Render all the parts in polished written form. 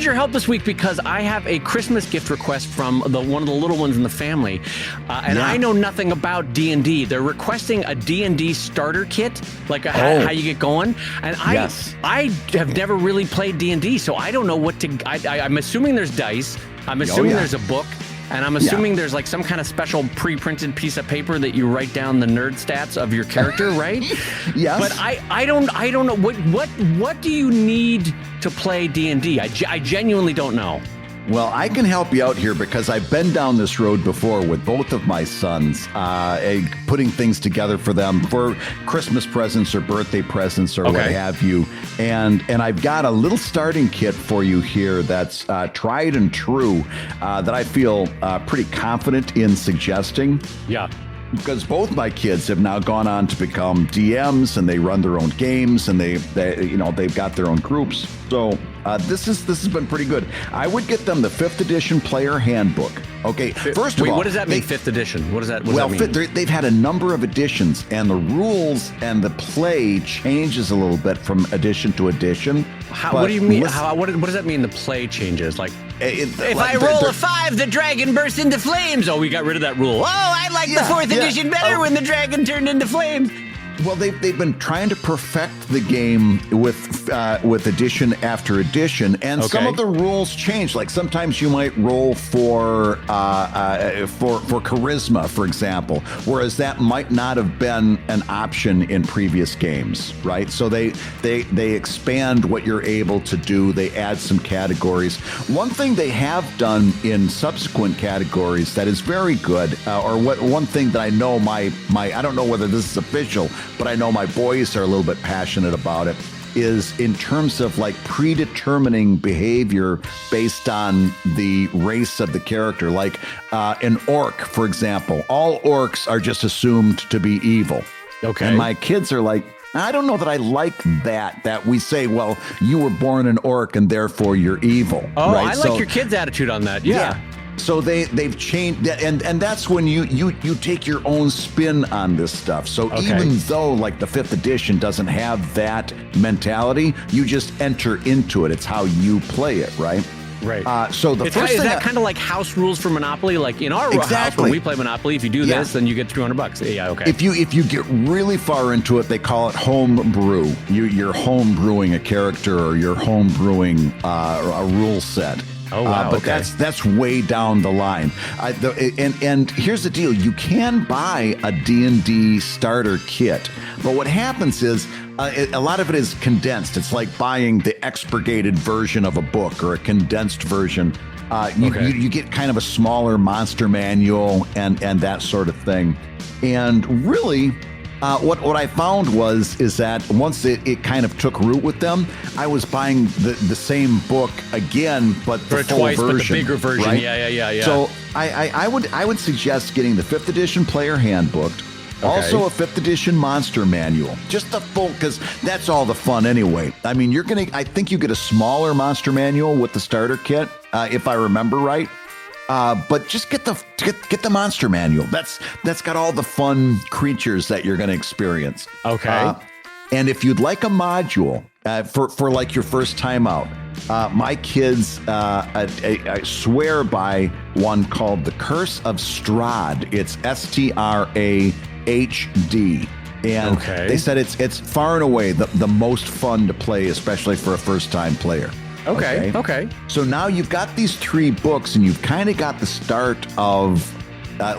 your help this week because I have a Christmas gift request from one of the little ones in the family, and I know nothing about D&D. They're requesting a D&D starter kit, like how you get going. And I have never really played D&D, so I don't know what to. I'm assuming there's dice. I'm assuming there's a book. And I'm assuming there's like some kind of special pre-printed piece of paper that you write down the nerd stats of your character, right? Yes. But I don't know what do you need to play D&D? I genuinely don't know. Well, I can help you out here because I've been down this road before with both of my sons, putting things together for them for Christmas presents or birthday presents or what have you. And I've got a little starting kit for you here that's tried and true that I feel pretty confident in suggesting. Yeah. Because both my kids have now gone on to become DMs and they run their own games and they've got their own groups. So this has been pretty good. I would get them the 5th edition player handbook. Okay, first of all, what does that mean? 5th edition? What does that mean? They've had a number of editions, and the rules and the play changes a little bit from edition to edition. What do you mean? What does that mean? The play changes, like. If I roll a 5, the dragon bursts into flames. Oh, we got rid of that rule. Oh, I like the 4th edition better when the dragon turned into flames. Well, they've been trying to perfect the game with edition after edition, and some of the rules change. Like sometimes you might roll for charisma, for example, whereas that might not have been an option in previous games, right? So they expand what you're able to do. They add some categories. One thing they have done in subsequent categories that is very good, one thing that I know my I don't know whether this is official, but I know my boys are a little bit passionate about it, is in terms of like predetermining behavior based on the race of the character. Like an orc, for example, all orcs are just assumed to be evil. Okay. And my kids are like, I don't know that I like that we say, well, you were born an orc and therefore you're evil. Oh, right? I like your kids' attitude on that. Yeah. So they've changed, and that's when you take your own spin on this stuff. So even though like the 5th edition doesn't have that mentality, you just enter into it. It's how you play it, right? Right. So the first is thing that kind of like house rules for Monopoly? Like in our house when we play Monopoly, if you do this, then you get $200. Yeah. Okay. If you get really far into it, they call it home brew. You're home brewing a character or you're home brewing a rule set. Oh, wow. But that's way down the line. And here's the deal. You can buy a D&D starter kit, but what happens is a lot of it is condensed. It's like buying the expurgated version of a book or a condensed version. You get kind of a smaller monster manual and that sort of thing. And really, what I found is that once it kind of took root with them, I was buying the same book again, but the full version, but the bigger version. Right? Yeah. So I would suggest getting the 5th edition player handbook, also a 5th edition monster manual, just the full, because that's all the fun anyway. I mean, I think you get a smaller monster manual with the starter kit, if I remember right. But just get the monster manual. That's got all the fun creatures that you're going to experience. Okay. And if you'd like a module for like your first time out, my kids I swear by one called The Curse of Strahd. It's STRAHD. And they said it's far and away the most fun to play, especially for a first time player. Okay. So now you've got these 3 books and you've kind of got the start of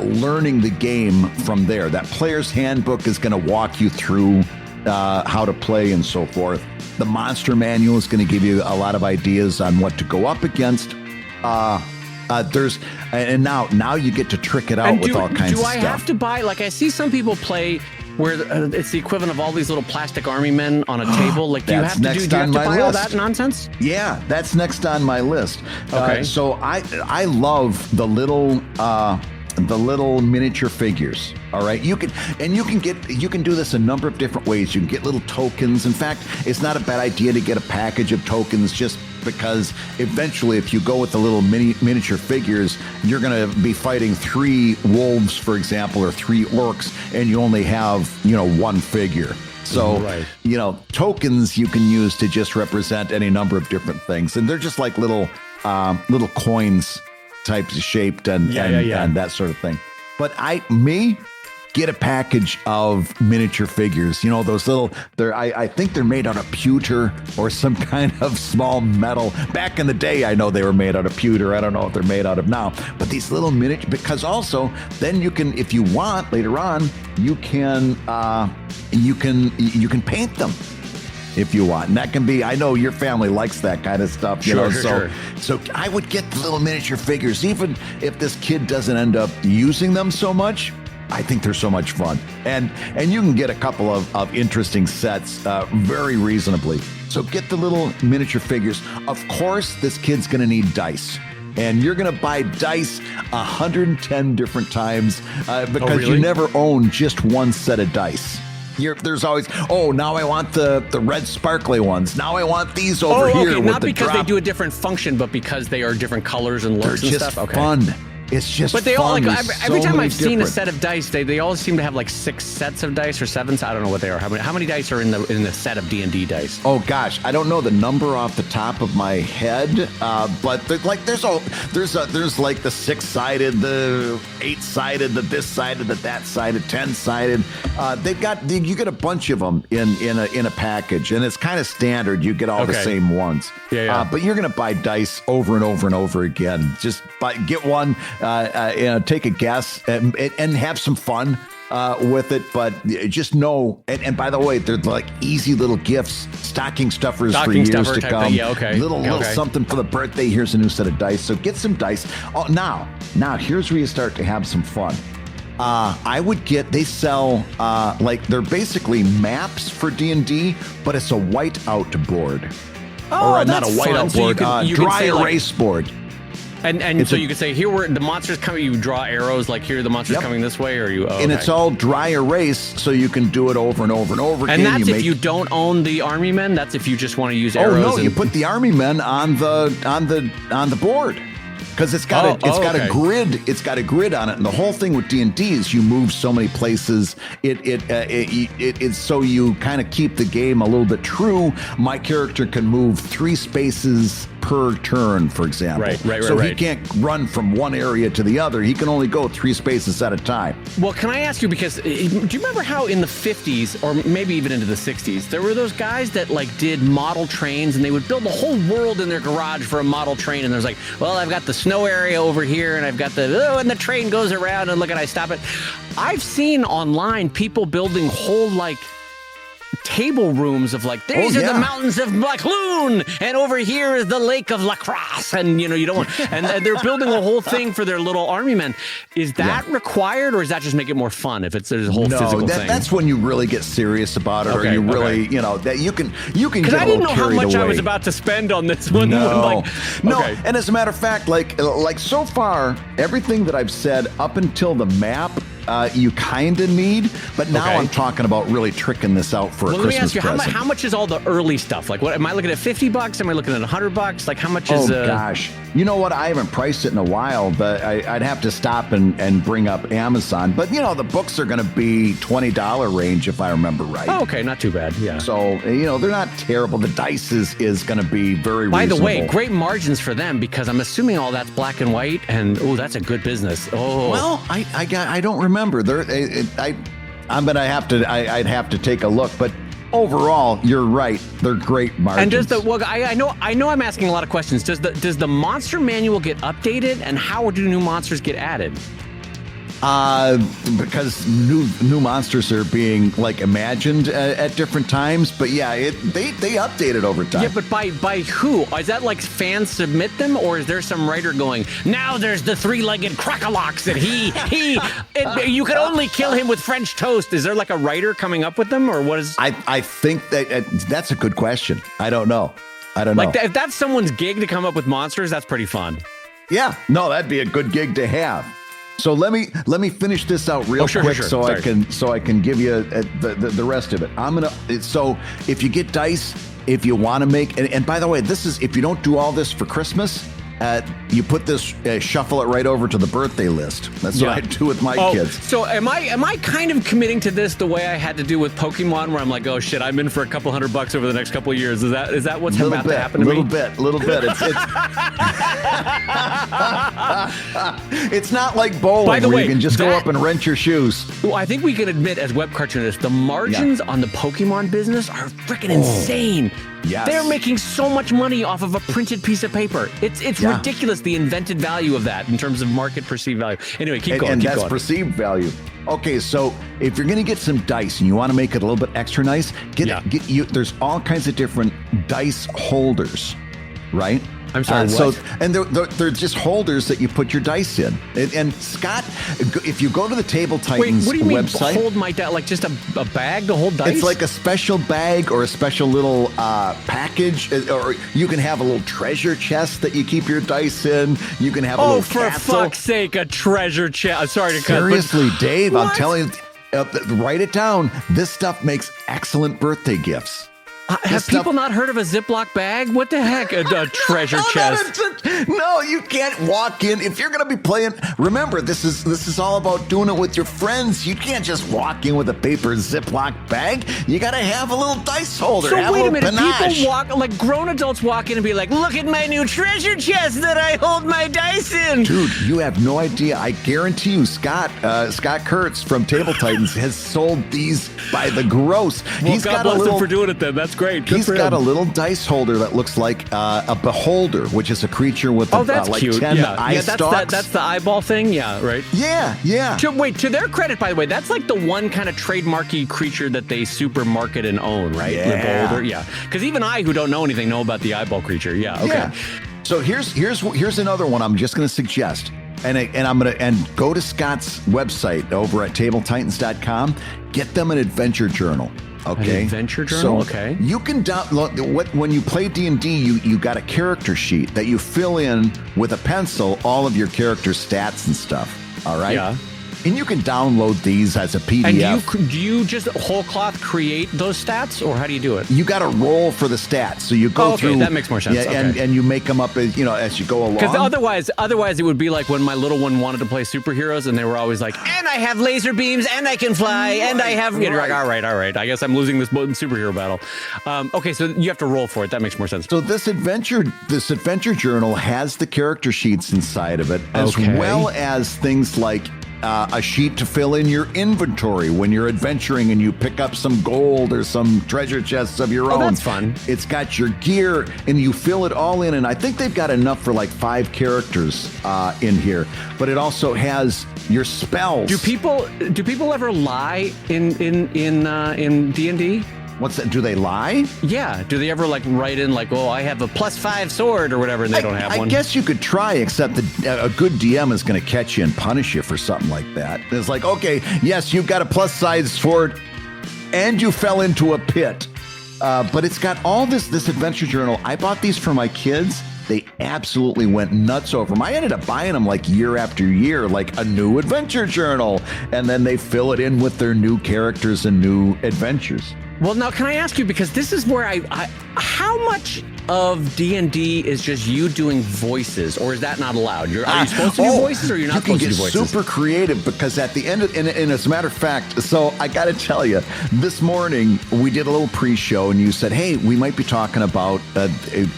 learning the game from there. That player's handbook is going to walk you through how to play and so forth. The monster manual is going to give you a lot of ideas on what to go up against. Now you get to trick it out with all kinds of stuff. Do I have to buy, like I see some people play where it's the equivalent of all these little plastic army men on a table. Like, do you have to buy all that nonsense? Yeah, that's next on my list. Okay. So I love the little miniature figures. All right. You can do this a number of different ways. You can get little tokens. In fact, it's not a bad idea to get a package of tokens just because eventually if you go with the little miniature figures, you're going to be fighting 3 wolves, for example, or 3 orcs, and you only have, 1 figure. So, Right. tokens you can use to just represent any number of different things. And they're just like little coins types shaped and that sort of thing. But get a package of miniature figures. Those little, I think they're made out of pewter or some kind of small metal. Back in the day, I know they were made out of pewter. I don't know if they're made out of now. But these little miniature, because also then you can, if you want later on, you can paint them if you want. And that can be, I know your family likes that kind of stuff, Sure. So I would get the little miniature figures, even if this kid doesn't end up using them so much. I think they're so much fun. And you can get a couple of interesting sets very reasonably. So get the little miniature figures. Of course, this kid's going to need dice. And you're going to buy dice 110 different times because you never own just one set of dice. There's always, now I want the red sparkly ones. Now I want these over here. Okay. With Not the because drop. they do a different function, but because they are different colors and looks and stuff. They're just fun. It's just But they fun. all every time I've seen a different. set of dice, they all seem to have like 6 sets of dice or 7. I don't know what they are. How many dice are in the set of D&D dice? Oh gosh, I don't know the number off the top of my head, but there's like the 6-sided, the 8-sided, the this sided, the that sided, 10-sided. You get a bunch of them in a package, and it's kind of standard. You get all the same ones. Yeah. But you're gonna buy dice over and over and over again. Just get one. Take a guess and have some fun with it, but just know. And by the way, they're like easy little gifts, stocking stuffers for years to come. Little something for the birthday. Here's a new set of dice. So get some dice. Oh, now here's where you start to have some fun. I would get. They sell they're basically maps for D&D, but it's a whiteout board. Or not a whiteout board. Dry erase board. And so you could say, here the monsters coming, you draw arrows, like here the monsters coming this way, or you... And it's all dry erase, so you can do it over and over and over again. And that's if you don't own the army men? That's if you just want to use arrows? Oh, no, you put the army men on the board. Because it's got a grid. It's got a grid on it, and the whole thing with D&D is you move so many places. It's so you kind of keep the game a little bit true. My character can move 3 spaces per turn, for example. Right. So he can't run from one area to the other. He can only go 3 spaces at a time. Well, can I ask you, because do you remember how in the 50s, or maybe even into the 60s, there were those guys that did model trains, and they would build a whole world in their garage for a model train, and there's like, well, I've got the snow area over here, and I've got and the train goes around, and look, and I stop it. I've seen online people building whole table rooms of these are the mountains of Blackloon, and over here is the lake of La Crosse, and you don't want, and they're building a whole thing for their little army men. Is that required, or does that just make it more fun if there's a whole physical thing? That's when you really get serious about it, or you really, that you can get a little carried away. Because I didn't know how much I was about to spend on this one. No. And as a matter of fact, like so far, everything that I've said up until the map, you kind of need, but now I'm talking about really tricking this out for a Christmas present. Let me ask you, how much is all the early stuff? What am I looking at? $50? Am I looking at $100? How much is? Oh gosh, you know what? I haven't priced it in a while, but I'd have to stop and bring up Amazon. But the books are going to be $20 range if I remember right. Oh, okay, not too bad. Yeah. So they're not terrible. The dice is going to be very reasonable. By the way, great margins for them, because I'm assuming all that's black and white, and that's a good business. Oh. Well, I don't remember. I'd have to take a look, but overall, you're right. They're great margins. And I know I'm asking a lot of questions. Does the monster manual get updated, and how do new monsters get added? Because new monsters are being imagined at different times, but they update it over time. Yeah, but by who? Is that fans submit them, or is there some writer going, now there's the 3-legged crocolox and you can only kill him with French toast? Is there a writer coming up with them, or what is? I think that's a good question. I don't know. If that's someone's gig to come up with monsters, that's pretty fun. Yeah, no, that'd be a good gig to have. So let me finish this out real quick. So I can give you the rest of it. So if you get dice, if you want to make, and by the way, this is, if you don't do all this for Christmas, you put this, shuffle it right over to the birthday list. That's what I do with my kids. So am I kind of committing to this the way I had to do with Pokemon, where I'm like, oh shit, I'm in for a couple $100 over the next couple of years? Is that what's about to happen to me? Little bit. It's not like bowling, by the way, you can just go up and rent your shoes. Well, I think we can admit as web cartoonists, the margins on the Pokemon business are freaking insane. Yes. They're making so much money off of a printed piece of paper. It's ridiculous, the invented value of that in terms of market perceived value. Anyway, keep going. And that's perceived value. Okay, so if you're going to get some dice and you want to make it a little bit extra nice, there's all kinds of different dice holders, right? I'm sorry, what? And they're just holders that you put your dice in. And Scott, if you go to the Table Titans website... Wait, what do you mean hold my dice? Like just a bag to hold dice? It's like a special bag or a special little package. Or you can have a little treasure chest that you keep your dice in. You can have a little for fuck's sake, a treasure chest. Sorry to cut. Seriously, Dave, I'm telling you, write it down. This stuff makes excellent birthday gifts. Have people not heard of a Ziploc bag? What the heck? A treasure chest? No, you can't walk in. If you're going to be playing, remember, this is all about doing it with your friends. You can't just walk in with a paper Ziploc bag. You got to have a little dice holder. So wait a minute. Panache. People walk, like grown adults walk in and be like, look at my new treasure chest that I hold my dice in. Dude, you have no idea. I guarantee you, Scott Kurtz from Table Titans has sold these by the gross. Well, he's God bless him for doing it then. That's great. He's got a little dice holder that looks like a beholder, which is a creature with that's like cute. 10 eye stalks. That's the eyeball thing? Yeah, right? Yeah. To their credit, by the way, that's like the one kind of trademarky creature that they super market and own, right? Yeah. The beholder, yeah. Because even I, who don't know anything, know about the eyeball creature. Yeah, okay. Yeah. So here's another one I'm just going to suggest. And go to Scott's website over at tabletitans.com. Get them an adventure journal. Okay. An adventure journal. Okay. You can download when you play D&D. You got a character sheet that you fill in with a pencil all of your character stats and stuff. All right. Yeah. And you can download these as a PDF. And do you just whole cloth create those stats, or how do you do it? You got to roll for the stats, so you go through. That makes more sense. Yeah, and you make them up as you go along. Because otherwise, it would be like when my little one wanted to play superheroes, and they were always like, "And I have laser beams, and I can fly, and I have." You're like, all right. I guess I'm losing this superhero battle. Okay, so you have to roll for it. That makes more sense. So this adventure journal has the character sheets inside of it, as well as things like a sheet to fill in your inventory when you're adventuring and you pick up some gold or some treasure chests of your own. That's fun. It's got your gear and you fill it all in. And I think they've got enough for like 5 characters in here. But it also has your spells. Do people ever lie in D&D? What's that? Do they lie? Yeah. Do they ever like write in like, oh, I have a +5 sword or whatever, and they don't have one? I guess you could try, except a good DM is going to catch you and punish you for something like that. It's like, okay, yes, you've got a +5 sword, and you fell into a pit. But it's got all this adventure journal. I bought these for my kids. They absolutely went nuts over them. I ended up buying them like year after year, like a new adventure journal. And then they fill it in with their new characters and new adventures. Well, now, can I ask you, because this is where how much of D&D is just you doing voices, or is that not allowed? Are you supposed to do voices, or you're not supposed to do voices? You can get super creative, because at the end, and as a matter of fact, so I got to tell you, this morning we did a little pre-show, and you said, hey, we might be talking about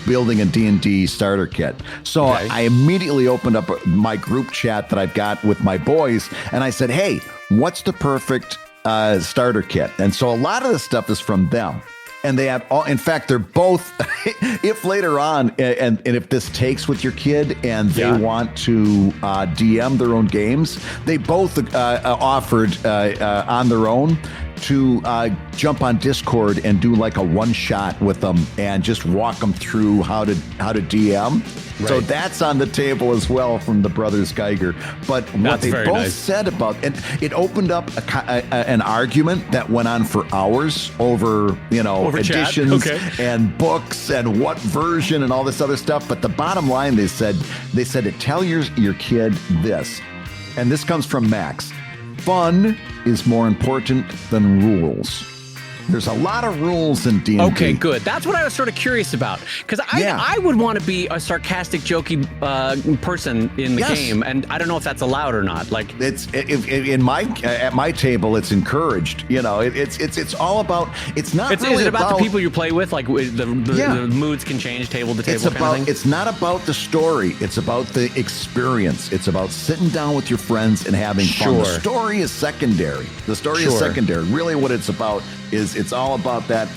building a D&D starter kit. So I immediately opened up my group chat that I've got with my boys, and I said, hey, what's the perfect starter kit? And so a lot of the stuff is from them, and they have all, in fact, they're both if later on and if this takes with your kid and they want to DM their own games, they both offered on their own to jump on Discord and do like a one-shot with them and just walk them through how to DM. Right. So that's on the table as well from the brothers Guigar. But what they both said about, and it opened up an argument that went on for hours over editions and books and what version and all this other stuff. But the bottom line, they said to tell your kid this, and this comes from Max: fun is more important than rules. There's a lot of rules in D&D. Okay, good. That's what I was sort of curious about, because I would want to be a sarcastic, jokey person in the game, and I don't know if that's allowed or not. Like, it's at my table, it's encouraged. You know, it's all about. It's not. Really is it about the people you play with? Like the moods can change table to table. It's not about the story. It's about the experience. It's about sitting down with your friends and having fun. The story is secondary. Really, what it's about is it's all about that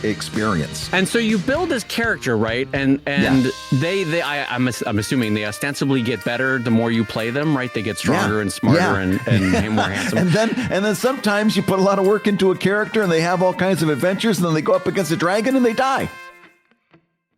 experience. And so you build this character, right? And I'm assuming they ostensibly get better the more you play them, right? They get stronger and smarter and more handsome. And then sometimes you put a lot of work into a character and they have all kinds of adventures, and then they go up against a dragon and they die.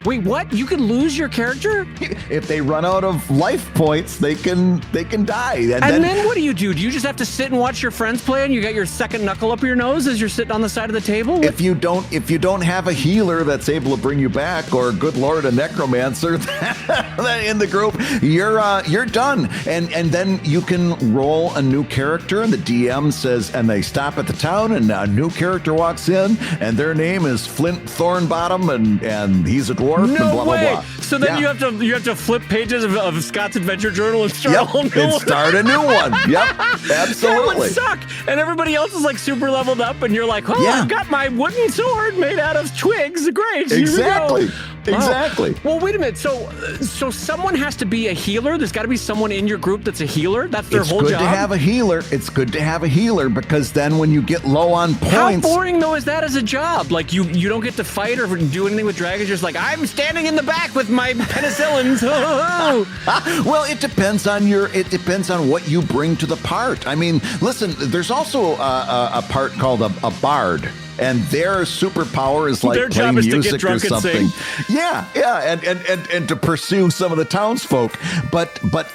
Wait, what? You can lose your character? If they run out of life points, they can die. And then what do? You just have to sit and watch your friends play, and you got your second knuckle up your nose as you're sitting on the side of the table? If you don't have a healer that's able to bring you back, or good Lord, a necromancer in the group, you're done. And then you can roll a new character, and the DM says, and they stop at the town, and a new character walks in, and their name is Flint Thornbottom, and he's a dwarf. No and blah, way! blah, blah. So then you have to flip pages of Scott's Adventure Journal and start a whole new one. Start a new one. Yep, absolutely. That would suck. And everybody else is like super leveled up, and you're like, oh, I've got my wooden sword made out of twigs. Great. Exactly. Exactly. Well, wait a minute. So someone has to be a healer. There's got to be someone in your group that's a healer. That's their whole job. It's good to have a healer. It's good to have a healer, because then when you get low on points. How boring though is that as a job? Like you don't get to fight or do anything with dragons. You're just like, I'm standing in the back with my penicillins. Well, it depends on what you bring to the part. I mean, listen, there's also a part called a bard. And their superpower is like their playing job is music to get drunk or something. And sing. Yeah, and to pursue some of the townsfolk. But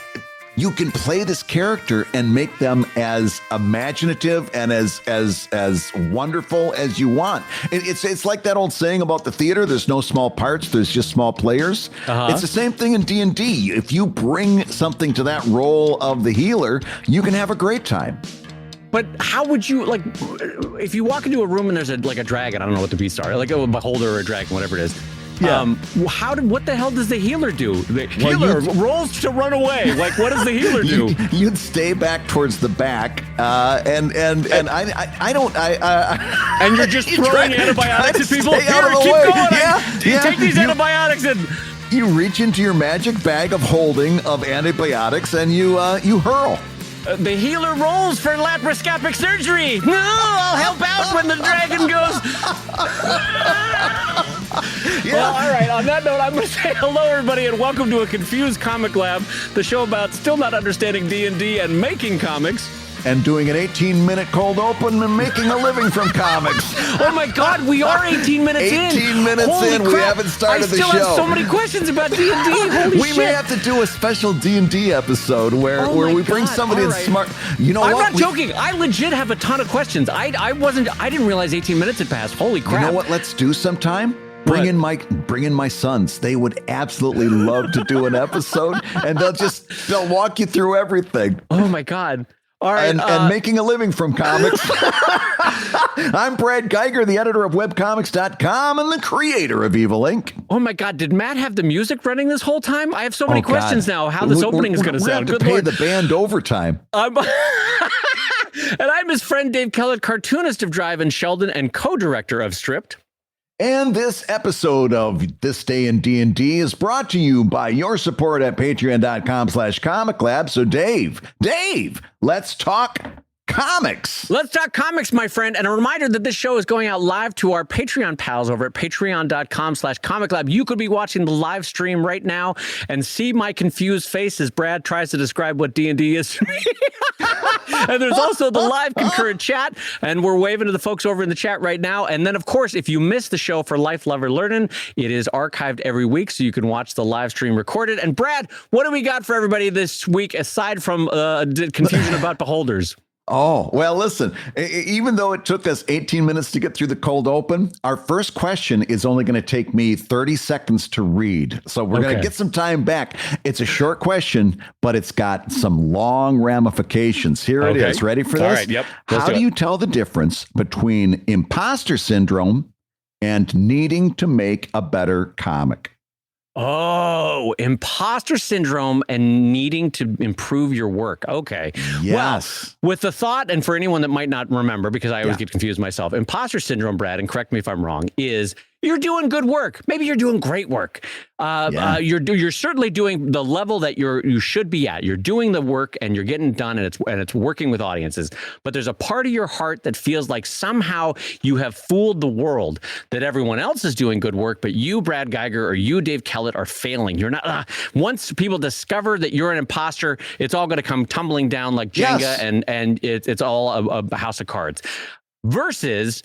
you can play this character and make them as imaginative and as wonderful as you want. It's like that old saying about the theater: there's no small parts, there's just small players. It's the same thing in D&D. If you bring something to that role of the healer, you can have a great time. But how would you, like, if you walk into a room and there's a dragon, I don't know what the beasts are, like a beholder or a dragon, whatever it is. Yeah. What the hell does the healer do? The healer rolls to run away. Like, what does the healer do? You'd stay back towards the back, and you're just throwing antibiotics at people. Here, keep going. Take these antibiotics and. You reach into your magic bag of holding of antibiotics and you hurl. The healer rolls for laparoscopic surgery. No, I'll help out when the dragon goes. Well, all right. On that note, I'm going to say hello, everybody, and welcome to A Confused Comic Lab, the show about still not understanding D&D and making comics. And doing an 18-minute cold open and making a living from comics. Oh my God, we are 18 minutes in. 18 minutes Holy in, crap. We haven't started the show. I still have so many questions about D&D. Holy we may have to do a special D&D episode where we bring somebody in smart. You know what? I'm not joking. I legit have a ton of questions. I didn't realize 18 minutes had passed. Holy crap. You know what? Let's do sometime. Bring in my sons. They would absolutely love to do an episode, and they'll walk you through everything. Oh my God. All right, and making a living from comics. I'm Brad Guigar, the editor of webcomics.com and the creator of Evil Inc. Oh my God, did Matt have the music running this whole time? I have so many questions now. How this opening is going to sound. Good Lord. The band overtime. And I'm his friend Dave Kellett, cartoonist of Drive and Sheldon and co-director of Stripped. And this episode of This Day in D&D is brought to you by your support at patreon.com/ComicLab. So Dave, let's talk comics. Let's talk comics, my friend. And a reminder that this show is going out live to our Patreon pals over at patreon.com/ComicLab. You could be watching the live stream right now and see my confused face as Brad tries to describe what D&D is to me. And there's also the live concurrent chat, and we're waving to the folks over in the chat right now. And then, of course, if you missed the show for Life, Love, or Learning, it is archived every week, so you can watch the live stream recorded. And Brad, what do we got for everybody this week, aside from confusion about beholders? Oh, well, listen, even though it took us 18 minutes to get through the cold open, our first question is only going to take me 30 seconds to read. So we're going to get some time back. It's a short question, but it's got some long ramifications. Here it is. Ready for this? All right. Yep. How do you tell the difference between imposter syndrome and needing to make a better comic? Oh, imposter syndrome and needing to improve your work. Okay. Yes. Well, with the thought, and for anyone that might not remember, because I always get confused myself, imposter syndrome, Brad, and correct me if I'm wrong, is you're doing good work. Maybe you're doing great work. You're certainly doing the level that you should be at. You're doing the work and you're getting done, and it's working with audiences. But there's a part of your heart that feels like somehow you have fooled the world, that everyone else is doing good work, but you, Brad Guigar, or you, Dave Kellett, are failing. You're not. Once people discover that you're an imposter, it's all going to come tumbling down like Jenga, and it's all a house of cards. Versus,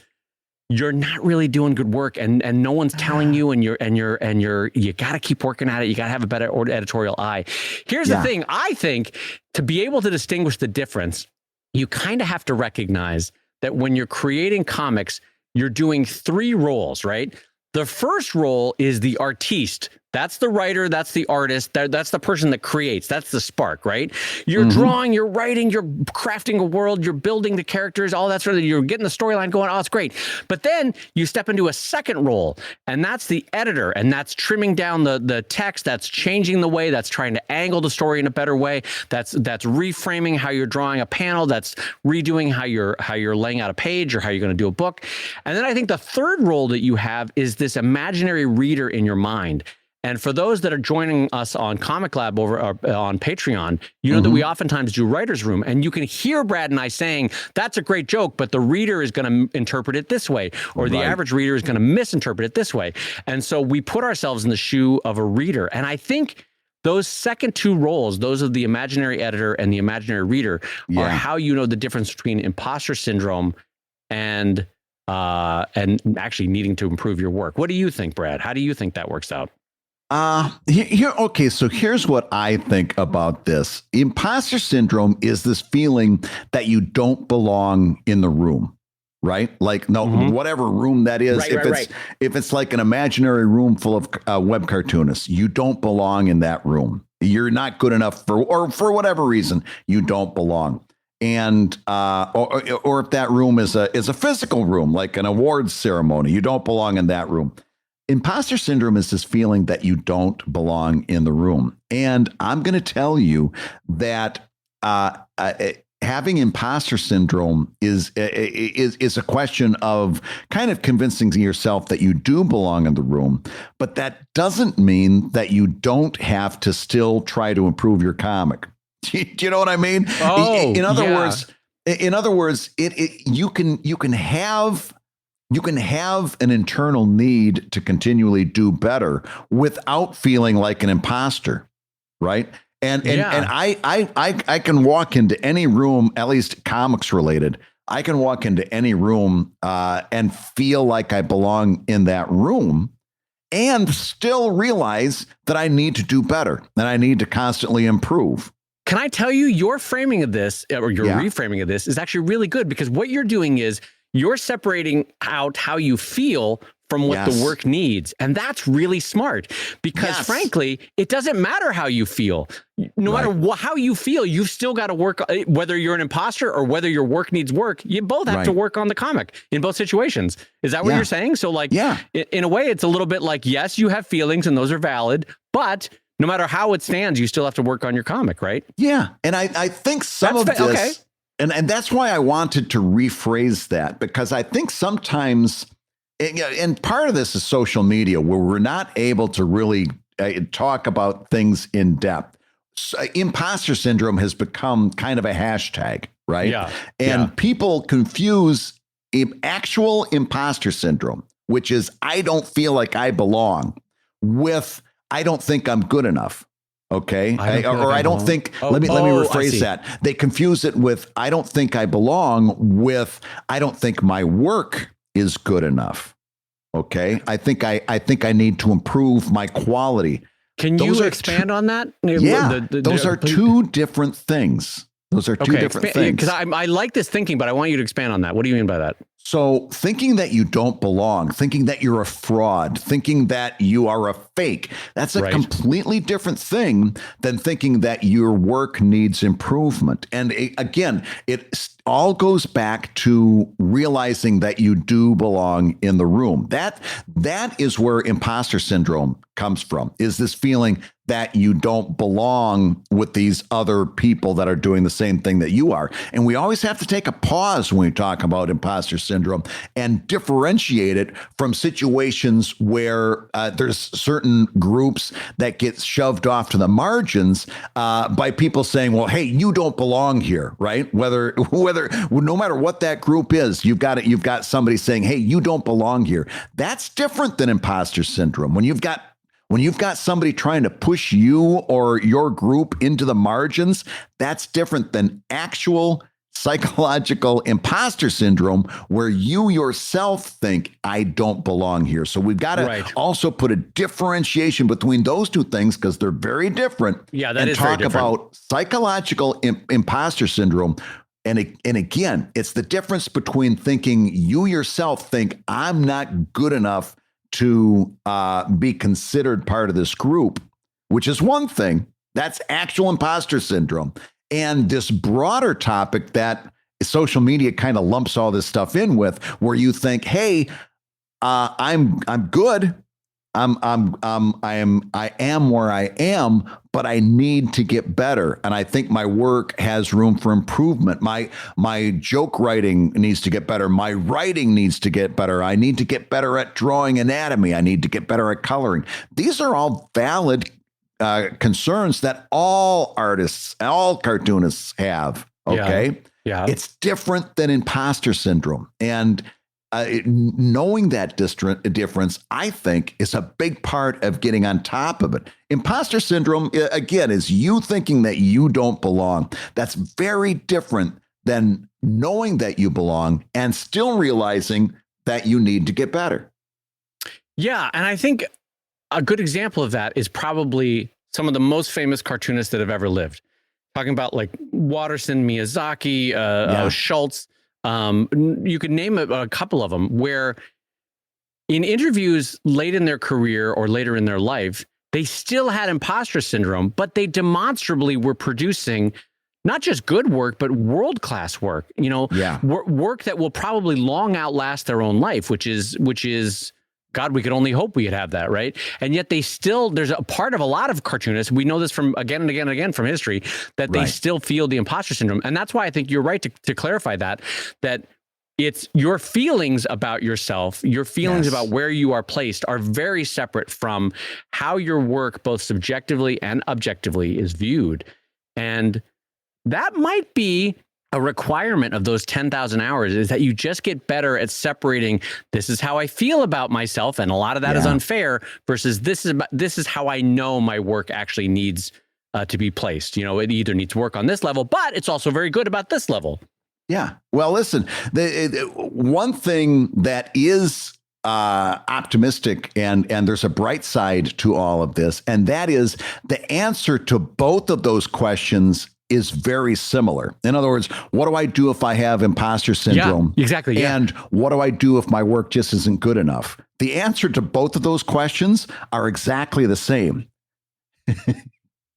you're not really doing good work, and no one's telling you, and you got to keep working at it. You got to have a better editorial eye. Here's the thing. I think to be able to distinguish the difference, you kind of have to recognize that when you're creating comics, you're doing three roles, right? The first role is the artiste. That's the writer, that's the artist, that's the person that creates, that's the spark, right? You're drawing, you're writing, you're crafting a world, you're building the characters, all that sort of, you're getting the storyline going, oh, it's great. But then you step into a second role, and that's the editor, and that's trimming down the text, that's changing the way, that's trying to angle the story in a better way, that's reframing how you're drawing a panel, that's redoing how you're laying out a page or how you're going to do a book. And then I think the third role that you have is this imaginary reader in your mind. And for those that are joining us on ComicLab over on Patreon, you know that we oftentimes do Writer's Room, and you can hear Brad and I saying, that's a great joke, but the reader is going to interpret it this way, or the average reader is going to misinterpret it this way. And so we put ourselves in the shoe of a reader. And I think those second two roles, those of the imaginary editor and the imaginary reader, are how you know the difference between imposter syndrome and actually needing to improve your work. What do you think, Brad? How do you think that works out? Okay, so here's what I think about this. Imposter syndrome is this feeling that you don't belong in the room, right? Like, whatever room that is, if it's like an imaginary room full of web cartoonists, you don't belong in that room. You're not good enough for whatever reason, you don't belong. And or if that room is a physical room, like an awards ceremony, you don't belong in that room. Imposter syndrome is this feeling that you don't belong in the room. And I'm going to tell you that having imposter syndrome is a question of kind of convincing yourself that you do belong in the room. But that doesn't mean that you don't have to still try to improve your comic. Do you know what I mean? Oh, in other words, you can have an internal need to continually do better without feeling like an imposter, right? And I can walk into any room, at least comics related. I can walk into any room and feel like I belong in that room, and still realize that I need to do better, that I need to constantly improve. Can I tell you, your framing of this, or your reframing of this, is actually really good, because what you're doing is you're separating out how you feel from what the work needs. And that's really smart, because frankly, it doesn't matter how you feel. No matter how you feel, you've still got to work, whether you're an imposter or whether your work needs work, you both have to work on the comic in both situations. Is that what you're saying? So like, in a way, it's a little bit like, yes, you have feelings and those are valid, but no matter how it stands, you still have to work on your comic, right? Yeah. And I think some of this, and that's why I wanted to rephrase that, because I think sometimes, and part of this is social media, where we're not able to really talk about things in depth. So, imposter syndrome has become kind of a hashtag, right? Yeah. And people confuse actual imposter syndrome, which is I don't feel like I belong, with I don't think I'm good enough. Okay. Let me rephrase that. They confuse it with I don't think I belong with I don't think my work is good enough. Okay. I think I need to improve my quality. Can you expand on that? Yeah. Those are two different things. Those are two different things. Because I like this thinking, but I want you to expand on that. What do you mean by that? So thinking that you don't belong, thinking that you're a fraud, thinking that you are a fake, that's a completely different thing than thinking that your work needs improvement. And again, it all goes back to realizing that you do belong in the room. That is where imposter syndrome comes from, is this feeling that you don't belong with these other people that are doing the same thing that you are. And we always have to take a pause when we talk about imposter syndrome and differentiate it from situations where there's certain groups that get shoved off to the margins by people saying, well, hey, you don't belong here, right? Whether no matter what that group is, you've got somebody saying, hey, you don't belong here. That's different than imposter syndrome. When you've got somebody trying to push you or your group into the margins, that's different than actual psychological imposter syndrome, where you yourself think, I don't belong here. So we've got to also put a differentiation between those two things, because they're very different. Yeah, that and is talk very different. about psychological imposter syndrome. And again, it's the difference between thinking you yourself think, I'm not good enough to be considered part of this group, which is one thing. That's actual imposter syndrome. And this broader topic that social media kind of lumps all this stuff in with, where you think, hey, I'm good. I am where I am, but I need to get better. And I think my work has room for improvement. My joke writing needs to get better. My writing needs to get better. I need to get better at drawing anatomy. I need to get better at coloring. These are all valid concerns that all artists, all cartoonists have. Okay. Yeah. It's different than imposter syndrome. And knowing that difference, I think, is a big part of getting on top of it. Imposter syndrome, again, is you thinking that you don't belong. That's very different than knowing that you belong and still realizing that you need to get better. Yeah. And I think a good example of that is probably some of the most famous cartoonists that have ever lived. Talking about like Watterson, Miyazaki, Schultz. You could name a couple of them, where in interviews late in their career or later in their life, they still had imposter syndrome, but they demonstrably were producing not just good work, but world-class work, work that will probably long outlast their own life, which is God, we could only hope we could have that, right? And yet there's a part of a lot of cartoonists, we know this from again and again and again from history, that they still feel the imposter syndrome. And that's why I think you're right to clarify that it's your feelings about yourself, your feelings about where you are placed are very separate from how your work, both subjectively and objectively, is viewed. And that might be a requirement of those 10,000 hours, is that you just get better at separating, this is how I feel about myself, and a lot of that is unfair, versus this is how I know my work actually needs to be placed. It either needs to work on this level, but it's also very good about this level. Yeah. Well, listen, the one thing that is optimistic, and there's a bright side to all of this, and that is the answer to both of those questions is very similar. In other words, what do I do if I have imposter syndrome? Yeah, exactly. Yeah. And what do I do if my work just isn't good enough? The answer to both of those questions are exactly the same.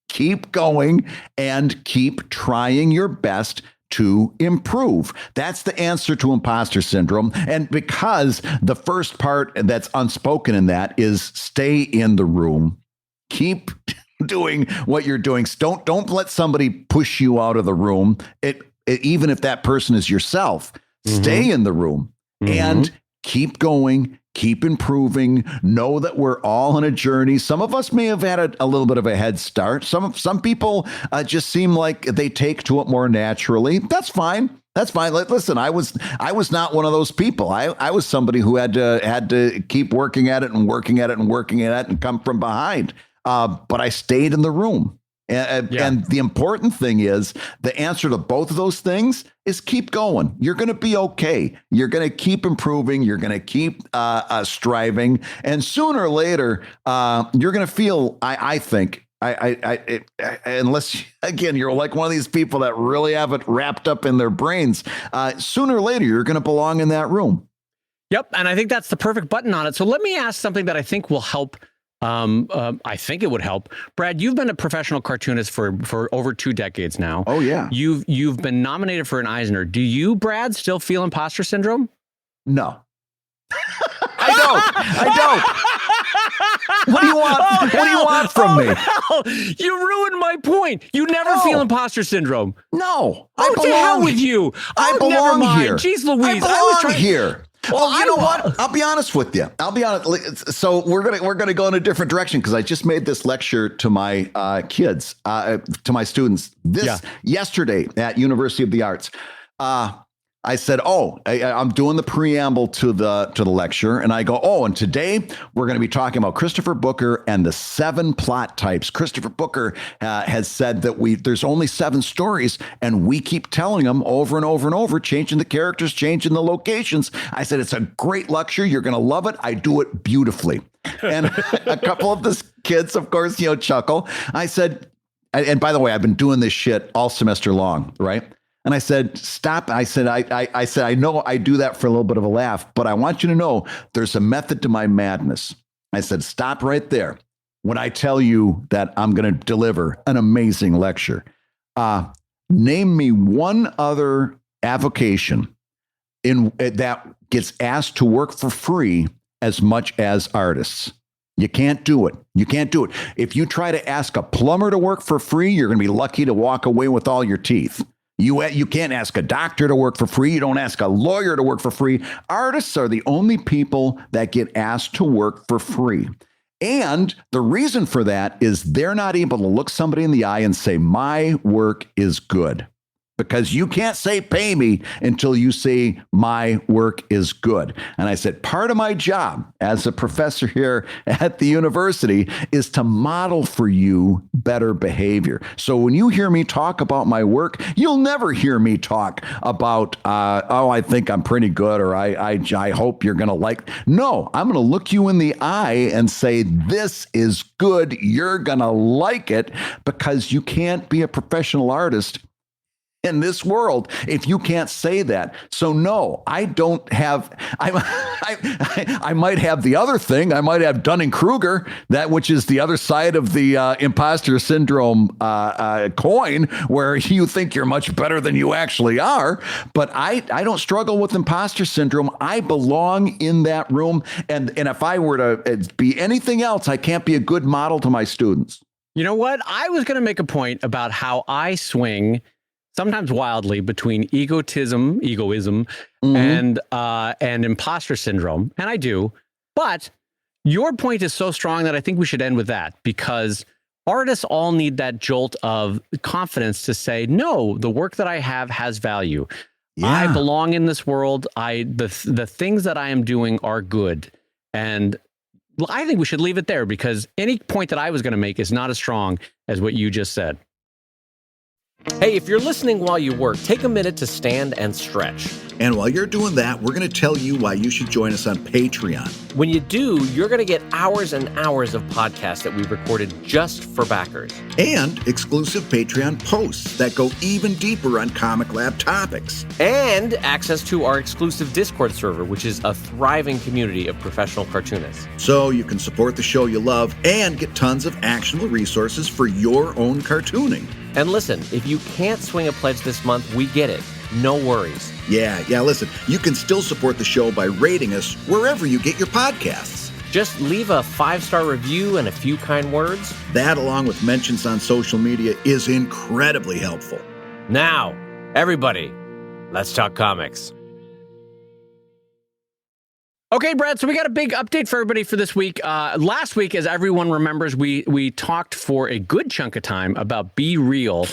Keep going and keep trying your best to improve. That's the answer to imposter syndrome. And because the first part that's unspoken in that is stay in the room, keep doing what you're doing. Don't let somebody push you out of the room. Even if that person is yourself, stay in the room and keep going, keep improving. Know that we're all on a journey. Some of us may have had a little bit of a head start. Some people just seem like they take to it more naturally. That's fine. That's fine. Listen, I was not one of those people. I was somebody who had to keep working at it and working at it and working at it and come from behind. But I stayed in the room. And the important thing is the answer to both of those things is keep going. You're going to be okay. You're going to keep improving. You're going to keep striving. And sooner or later, you're going to feel, I think, Unless, again, you're like one of these people that really have it wrapped up in their brains, sooner or later, you're going to belong in that room. Yep. And I think that's the perfect button on it. So let me ask something that I think will help. I think it would help. Brad, you've been a professional cartoonist for over 2 decades now. Oh, yeah. You've been nominated for an Eisner. Do you, Brad, still feel imposter syndrome? No. I don't. What do you want? What do you want from me? Hell. You ruined my point. You never feel imposter syndrome. No. Oh, to hell with you. I belong never mind. here. Jeez Louise. I belong here. Well, you know what? I'll be honest with you. So we're gonna go in a different direction because I just made this lecture to my kids, to my students yesterday at University of the Arts. I said, I'm doing the preamble to the lecture, and I go, and today we're going to be talking about Christopher Booker and the 7 plot types. Christopher Booker has said that there's only 7 stories, and we keep telling them over and over and over, changing the characters, changing the locations. I said, it's a great lecture. You're going to love it. I do it beautifully. And a couple of the kids, of course, chuckle. I said, and by the way, I've been doing this shit all semester long, right? And I said, stop. I said, I know I do that for a little bit of a laugh, but I want you to know there's a method to my madness. I said, stop right there when I tell you that I'm going to deliver an amazing lecture. Name me one other avocation that gets asked to work for free as much as artists. You can't do it. You can't do it. If you try to ask a plumber to work for free, you're going to be lucky to walk away with all your teeth. You can't ask a doctor to work for free. You don't ask a lawyer to work for free. Artists are the only people that get asked to work for free. And the reason for that is they're not able to look somebody in the eye and say, my work is good. Because you can't say pay me until you say my work is good. And I said, part of my job as a professor here at the university is to model for you better behavior. So when you hear me talk about my work, you'll never hear me talk about, I think I'm pretty good, or I hope you're going to like. No, I'm going to look you in the eye and say, this is good. You're going to like it, because you can't be a professional artist in this world if you can't say that. So no, I don't have, I might have the other thing. I might have Dunning-Kruger, which is the other side of the imposter syndrome coin, where you think you're much better than you actually are. But I don't struggle with imposter syndrome. I belong in that room. And if I were to be anything else, I can't be a good model to my students. You know what? I was going to make a point about how I swing sometimes wildly between egoism, and imposter syndrome. And I do. But your point is so strong that I think we should end with that, because artists all need that jolt of confidence to say, no, the work that I have has value. Yeah. I belong in this world. The things that I am doing are good. And I think we should leave it there, because any point that I was going to make is not as strong as what you just said. Hey, if you're listening while you work, take a minute to stand and stretch. And while you're doing that, we're going to tell you why you should join us on Patreon. When you do, you're going to get hours and hours of podcasts that we've recorded just for backers. And exclusive Patreon posts that go even deeper on ComicLab topics. And access to our exclusive Discord server, which is a thriving community of professional cartoonists. So you can support the show you love and get tons of actionable resources for your own cartooning. And listen, if you can't swing a pledge this month, we get it. No worries. Yeah, listen, you can still support the show by rating us wherever you get your podcasts. Just leave a 5-star review and a few kind words. That, along with mentions on social media, is incredibly helpful. Now, everybody, let's talk comics. Okay, Brad, so we got a big update for everybody for this week. Last week, as everyone remembers, we talked for a good chunk of time about BeReal,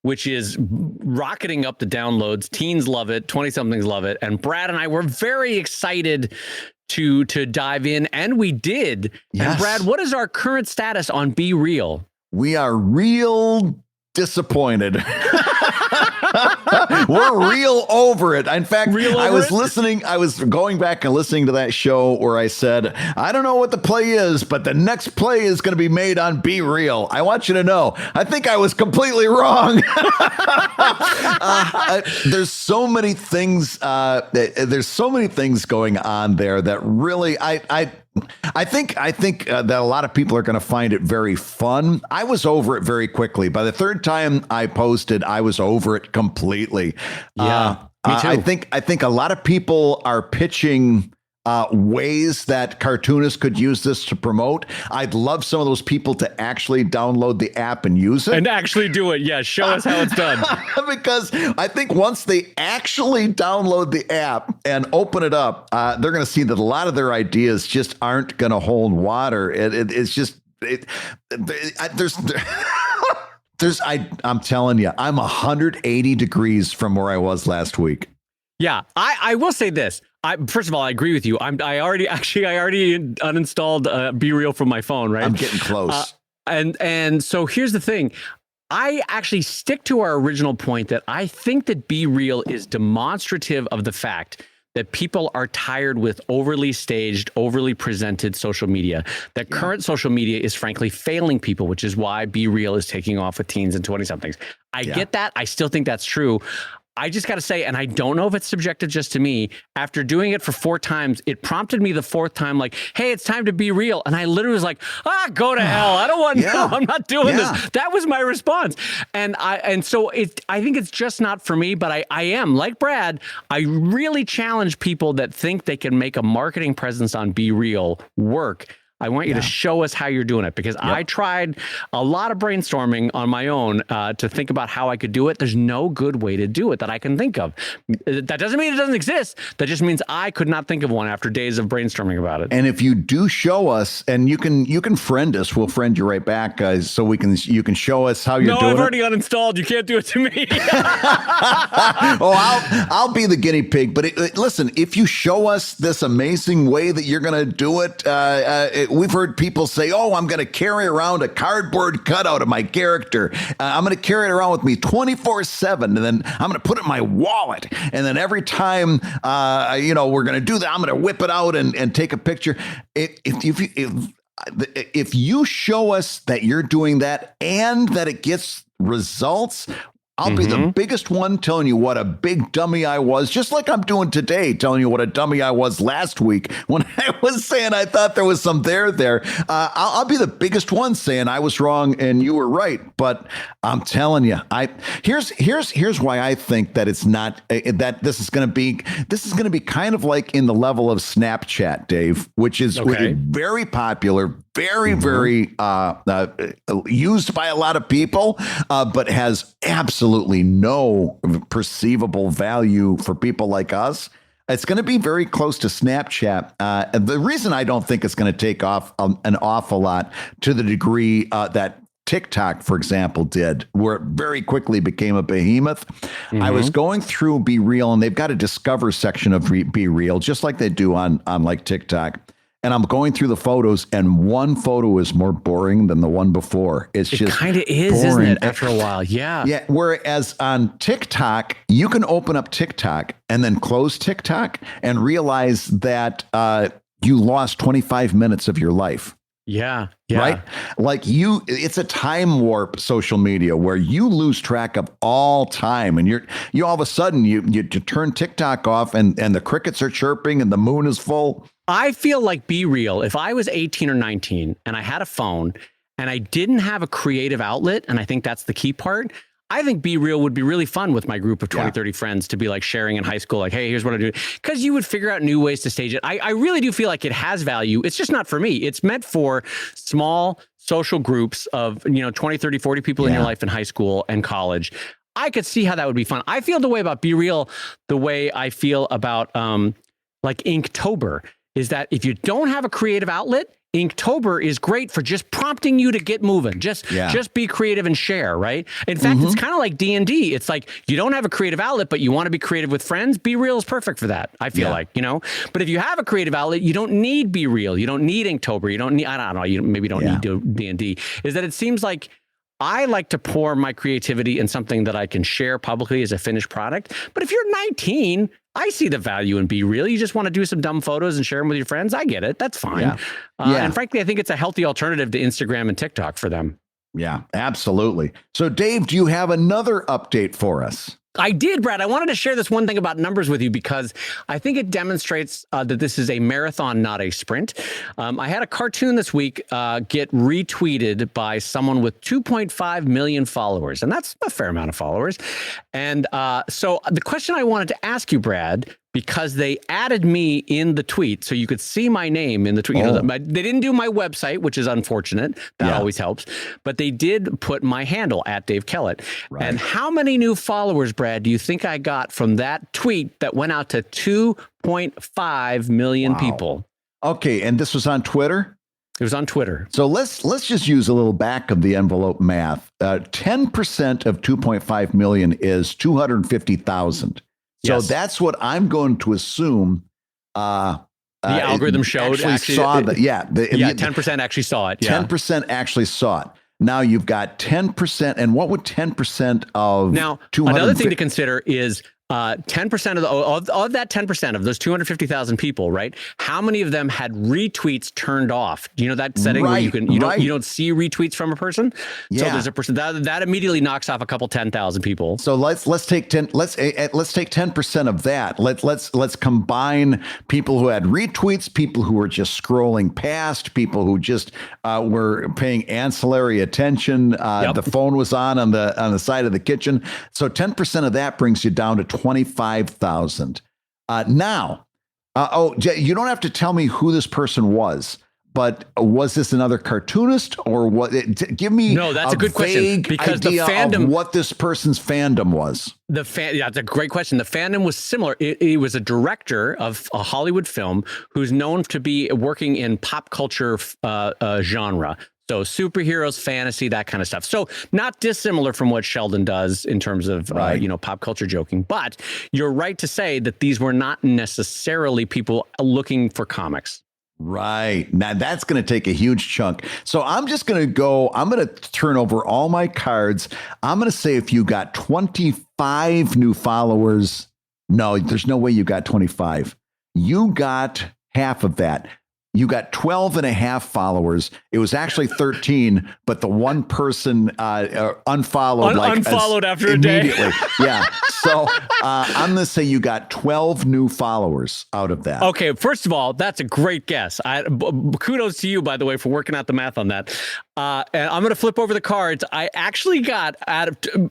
which is rocketing up the downloads. Teens love it, 20-somethings love it. And Brad and I were very excited to dive in, and we did. Yes. And Brad, what is our current status on BeReal? We are real disappointed. We're real over it. In fact, I was going back and listening to that show where I said, I don't know what the play is, but the next play is going to be made on BeReal. I want you to know, I think I was completely wrong. There's so many things. There's so many things going on there that really, I think that a lot of people are going to find it very fun. I was over it very quickly. By the third time I posted, I was over it completely. Yeah, me too. I think a lot of people are pitching ways that cartoonists could use this to promote. I'd love some of those people to actually download the app and use it. And actually do it. Yeah, show us how it's done. Because I think once they actually download the app and open it up, they're going to see that a lot of their ideas just aren't going to hold water. I'm telling you, I'm 180 degrees from where I was last week. Yeah, I will say this. First of all, I agree with you. I already uninstalled BeReal from my phone, right? I'm getting close. And so here's the thing. I actually stick to our original point that I think that BeReal is demonstrative of the fact that people are tired with overly staged, overly presented social media. That current social media is frankly failing people, which is why BeReal is taking off with teens and 20-somethings. I get that. I still think that's true. I just got to say, and I don't know if it's subjective just to me, after doing it for 4 times, it prompted me the 4th time, like, hey, it's time to be real. And I literally was like, go to hell. I don't want to know. I'm not doing this. That was my response. And so I think it's just not for me, but I am, like Brad, I really challenge people that think they can make a marketing presence on BeReal work. I want you to show us how you're doing it, because I tried a lot of brainstorming on my own to think about how I could do it. There's no good way to do it that I can think of. That doesn't mean it doesn't exist. That just means I could not think of one after days of brainstorming about it. And if you do show us, and you can friend us, we'll friend you right back, guys, so you can show us how you're doing it. No, I've already uninstalled. You can't do it to me. I'll be the guinea pig. But listen, if you show us this amazing way that you're going to do it, we've heard people say, I'm going to carry around a cardboard cutout of my character. I'm going to carry it around with me 24/7. And then I'm going to put it in my wallet. And then every time, we're going to do that, I'm going to whip it out and take a picture. If you show us that you're doing that and that it gets results, I'll be the biggest one telling you what a big dummy I was, just like I'm doing today, telling you what a dummy I was last week when I was saying I thought there was some there. I'll be the biggest one saying I was wrong and you were right. But I'm telling you, here's why I think that it's not that this is going to be kind of like in the level of Snapchat, Dave, which is very popular, very used by a lot of people, but has absolutely no perceivable value for people like us. It's going to be very close to Snapchat. The reason I don't think it's going to take off an awful lot to the degree that TikTok, for example, did, where it very quickly became a behemoth. I was going through BeReal, and they've got a discover section of BeReal, just like they do on like TikTok. And I'm going through the photos, and one photo is more boring than the one before. It just kind of is, boring. Isn't it? After a while, yeah. Yeah. Whereas on TikTok, you can open up TikTok and then close TikTok and realize that you lost 25 minutes of your life. Yeah. Right. Like it's a time warp, social media, where you lose track of all time, and you all of a sudden you turn TikTok off, and the crickets are chirping and the moon is full. I feel like BeReal, if I was 18 or 19 and I had a phone and I didn't have a creative outlet, and I think that's the key part, I think BeReal would be really fun with my group of 20, 30 friends to be like sharing in high school, like, hey, here's what I do. Because you would figure out new ways to stage it. I really do feel like it has value. It's just not for me. It's meant for small social groups of, 20, 30, 40 people in your life in high school and college. I could see how that would be fun. I feel the way about BeReal the way I feel about like Inktober, is that if you don't have a creative outlet, Inktober is great for just prompting you to get moving. Just be creative and share, right? In fact, it's kind of like D&D. It's like you don't have a creative outlet, but you want to be creative with friends. BeReal is perfect for that, I feel like, But if you have a creative outlet, you don't need BeReal. You don't need Inktober. You don't need, I don't know, you maybe don't need D&D. Is that it seems like I like to pour my creativity in something that I can share publicly as a finished product. But if you're 19, I see the value in BeReal. You just want to do some dumb photos and share them with your friends. I get it. That's fine. And frankly, I think it's a healthy alternative to Instagram and TikTok for them. Yeah, absolutely. So, Dave, do you have another update for us? I did, Brad. I wanted to share this one thing about numbers with you because I think it demonstrates that this is a marathon, not a sprint. I had a cartoon this week get retweeted by someone with 2.5 million followers, and that's a fair amount of followers. And so the question I wanted to ask you, Brad, because they added me in the tweet, so you could see my name in the tweet. You know, they didn't do my website, which is unfortunate. That always helps. But they did put my handle at Dave Kellett. Right. And how many new followers, Brad, do you think I got from that tweet that went out to 2.5 million people? Okay, and this was on Twitter? It was on Twitter. So let's just use a little back of the envelope math. 10% of 2.5 million is 250,000. So that's what I'm going to assume. The algorithm showed actually saw that. 10% actually saw it. 10% actually saw it. Now you've got 10%, and what would 10% of now? Another thing to consider is 10% of that 10% of those 250,000 people, right? How many of them had retweets turned off? Do you know that setting where you don't see retweets from a person? So there's a person that immediately knocks off a couple 10,000 people. So let's take 10% of that. Let's combine people who had retweets, people who were just scrolling past, people who just were paying ancillary attention. The phone was on the side of the kitchen. So 10% of that brings you down to 25,000. Now, you don't have to tell me who this person was, but was this another cartoonist or what? Give me that's a good question because the fandom of what this person's fandom was. That's a great question. The fandom was similar. He was a director of a Hollywood film who's known to be working in pop culture genre. So superheroes, fantasy, that kind of stuff. So not dissimilar from what Sheldon does in terms of, pop culture joking. But you're right to say that these were not necessarily people looking for comics. Right. Now that's going to take a huge chunk. So I'm going to turn over all my cards. I'm going to say if you got 25 new followers, no, there's no way you got 25. You got half of that. You got 12 and a half followers. It was actually 13, but the one person unfollowed after a day. Immediately. Yeah. So I'm going to say you got 12 new followers out of that. Okay. First of all, that's a great guess. Kudos to you, by the way, for working out the math on that. And I'm going to flip over the cards. I actually got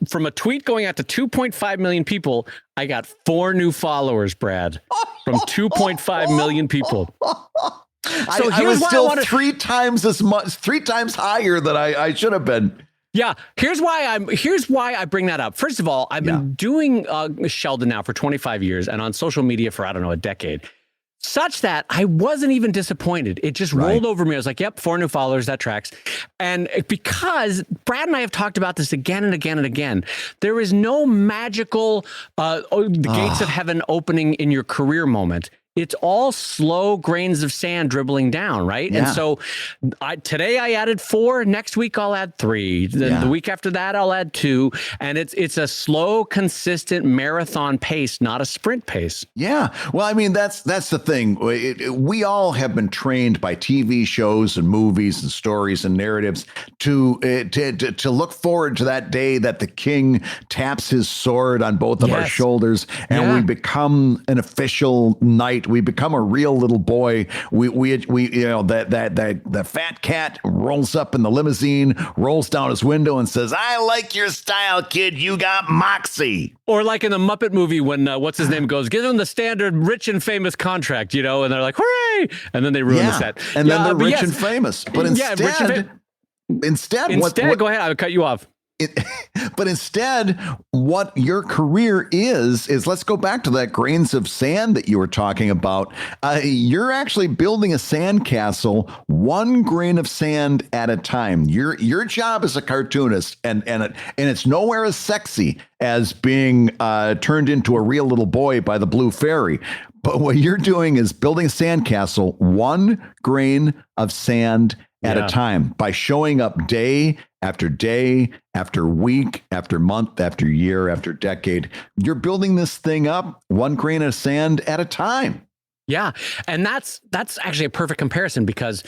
from a tweet going out to 2.5 million people, I got 4 new followers, Brad, from 2.5 million people. So I was still 3 times as much, 3 times higher than I should have been. Yeah, here's why I bring that up. First of all, I've been doing Sheldon now for 25 years and on social media for, I don't know, a decade. Such that I wasn't even disappointed. It just rolled over me. I was like, yep, 4 new followers, that tracks. And because Brad and I have talked about this again and again and again, there is no magical the gates of heaven opening in your career moment. It's all slow grains of sand dribbling down, right? Yeah. And so today I added 4. Next week I'll add 3. The week after that I'll add 2. And it's a slow, consistent marathon pace, not a sprint pace. Yeah. Well, I mean, that's the thing. We all have been trained by TV shows and movies and stories and narratives to look forward to that day that the king taps his sword on both of our shoulders and we become an official knight. We become a real little boy. We the fat cat rolls up in the limousine, rolls down his window and says, "I like your style, kid. You got moxie." Or like in the Muppet movie when what's his name goes, give them the standard rich and famous contract, and they're like, "Hooray!" And then they ruin the set. And then they're rich and famous. But instead, go ahead. I'll cut you off. But instead, what your career is let's go back to that grains of sand that you were talking about. You're actually building a sandcastle, 1 grain of sand at a time. Your job as a cartoonist, and it's nowhere as sexy as being turned into a real little boy by the blue fairy. But what you're doing is building a sandcastle, 1 grain of sand at a time, by showing up day after day, after week, after month, after year, after decade. You're building this thing up one grain of sand at a time. Yeah. And that's actually a perfect comparison, because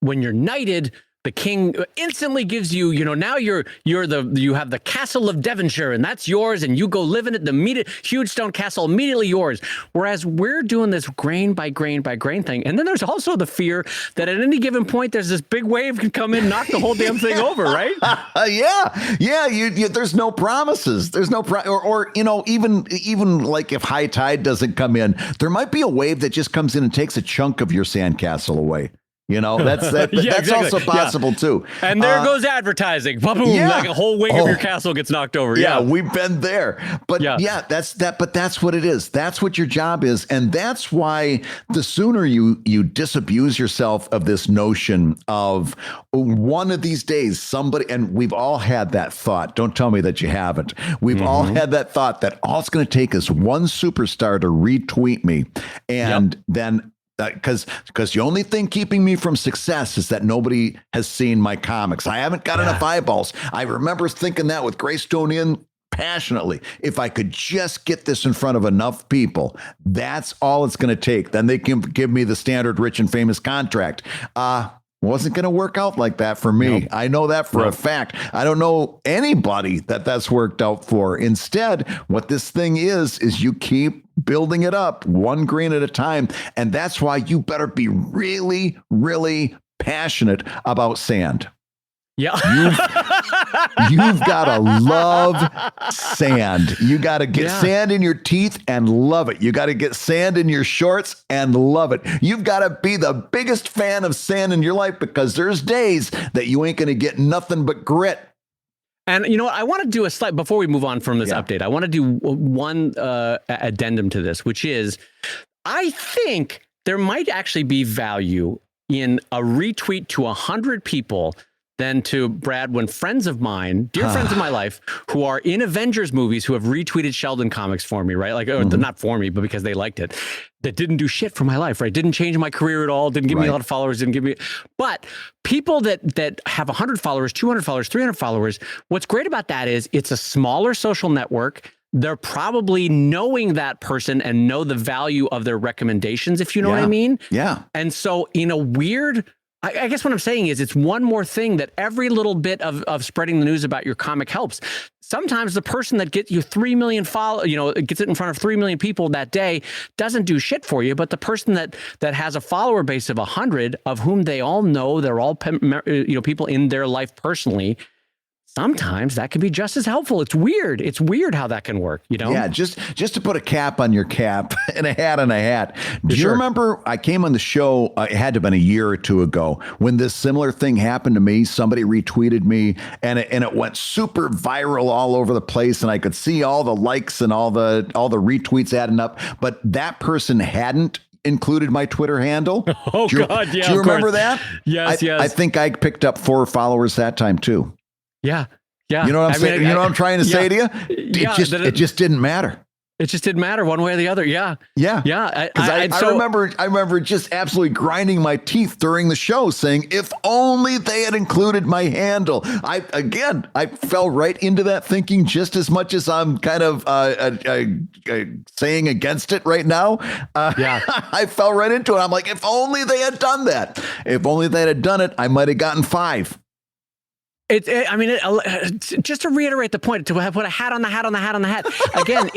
when you're knighted, the king instantly gives you, now you have the castle of Devonshire, and that's yours, and you go live in it. The huge stone castle, immediately yours. Whereas we're doing this grain by grain by grain thing. And then there's also the fear that at any given point, there's this big wave can come in, knock the whole damn thing over, right? Yeah. There's no promises. There's no even like if high tide doesn't come in, there might be a wave that just comes in and takes a chunk of your sandcastle away. That's exactly. Also possible too. And there goes advertising. Boom, like a whole wing of your castle gets knocked over. Yeah, we've been there. But that's that. But that's what it is. That's what your job is. And that's why the sooner you disabuse yourself of this notion of one of these days, somebody, and we've all had that thought. Don't tell me that you haven't. We've all had that thought that all it's going to take is one superstar to retweet me. And then because the only thing keeping me from success is that nobody has seen my comics. I haven't got enough eyeballs. I remember thinking that with Greystonian passionately. If I could just get this in front of enough people, that's all it's going to take. Then they can give me the standard rich and famous contract. Wasn't going to work out like that for me. Nope. I know that for a fact. I don't know anybody that's worked out for. Instead, what this thing is you keep building it up one grain at a time. And that's why you better be really, really passionate about sand. Yeah. You've got to love sand. You got to get sand in your teeth and love it. You got to get sand in your shorts and love it. You've got to be the biggest fan of sand in your life, because there's days that you ain't going to get nothing but grit. And you know what? I want to do before we move on from this update, I want to do one addendum to this, which is, I think there might actually be value in a retweet to 100 people than to, Brad, when friends of mine, dear friends of my life, who are in Avengers movies, who have retweeted Sheldon comics for me, right? Like, not for me, but because they liked it, that didn't do shit for my life, right? Didn't change my career at all, didn't give me a lot of followers, but people that have 100 followers, 200 followers, 300 followers, what's great about that is it's a smaller social network. They're probably knowing that person and know the value of their recommendations, if you know what I mean. Yeah. And so in a weird, I guess what I'm saying is it's one more thing that every little bit of spreading the news about your comic helps. Sometimes the person that gets you 3 million gets it in front of 3 million people that day doesn't do shit for you, but the person that has a follower base of 100, of whom they all know, they're all people in their life personally, sometimes that can be just as helpful. It's weird. It's weird how that can work, Yeah, just to put a cap on your cap and a hat on a hat. Do you remember I came on the show, it had to have been a year or two ago, when this similar thing happened to me? Somebody retweeted me and it went super viral all over the place, and I could see all the likes and all the retweets adding up, but that person hadn't included my Twitter handle. Oh, God, yeah. Do you remember that? Yes, yes. I think I picked up 4 followers that time too. Yeah. Yeah. You know what I'm saying? You know what I'm trying to say to you? It just didn't matter. It just didn't matter one way or the other. Yeah. Yeah. Yeah. I remember just absolutely grinding my teeth during the show saying, if only they had included my handle. I fell right into that thinking, just as much as I'm kind of saying against it right now. I fell right into it. I'm like, if only they had done that. If only they had done it, I might have gotten 5. Just to reiterate the point, to put a hat on the hat on the hat on the hat. Again,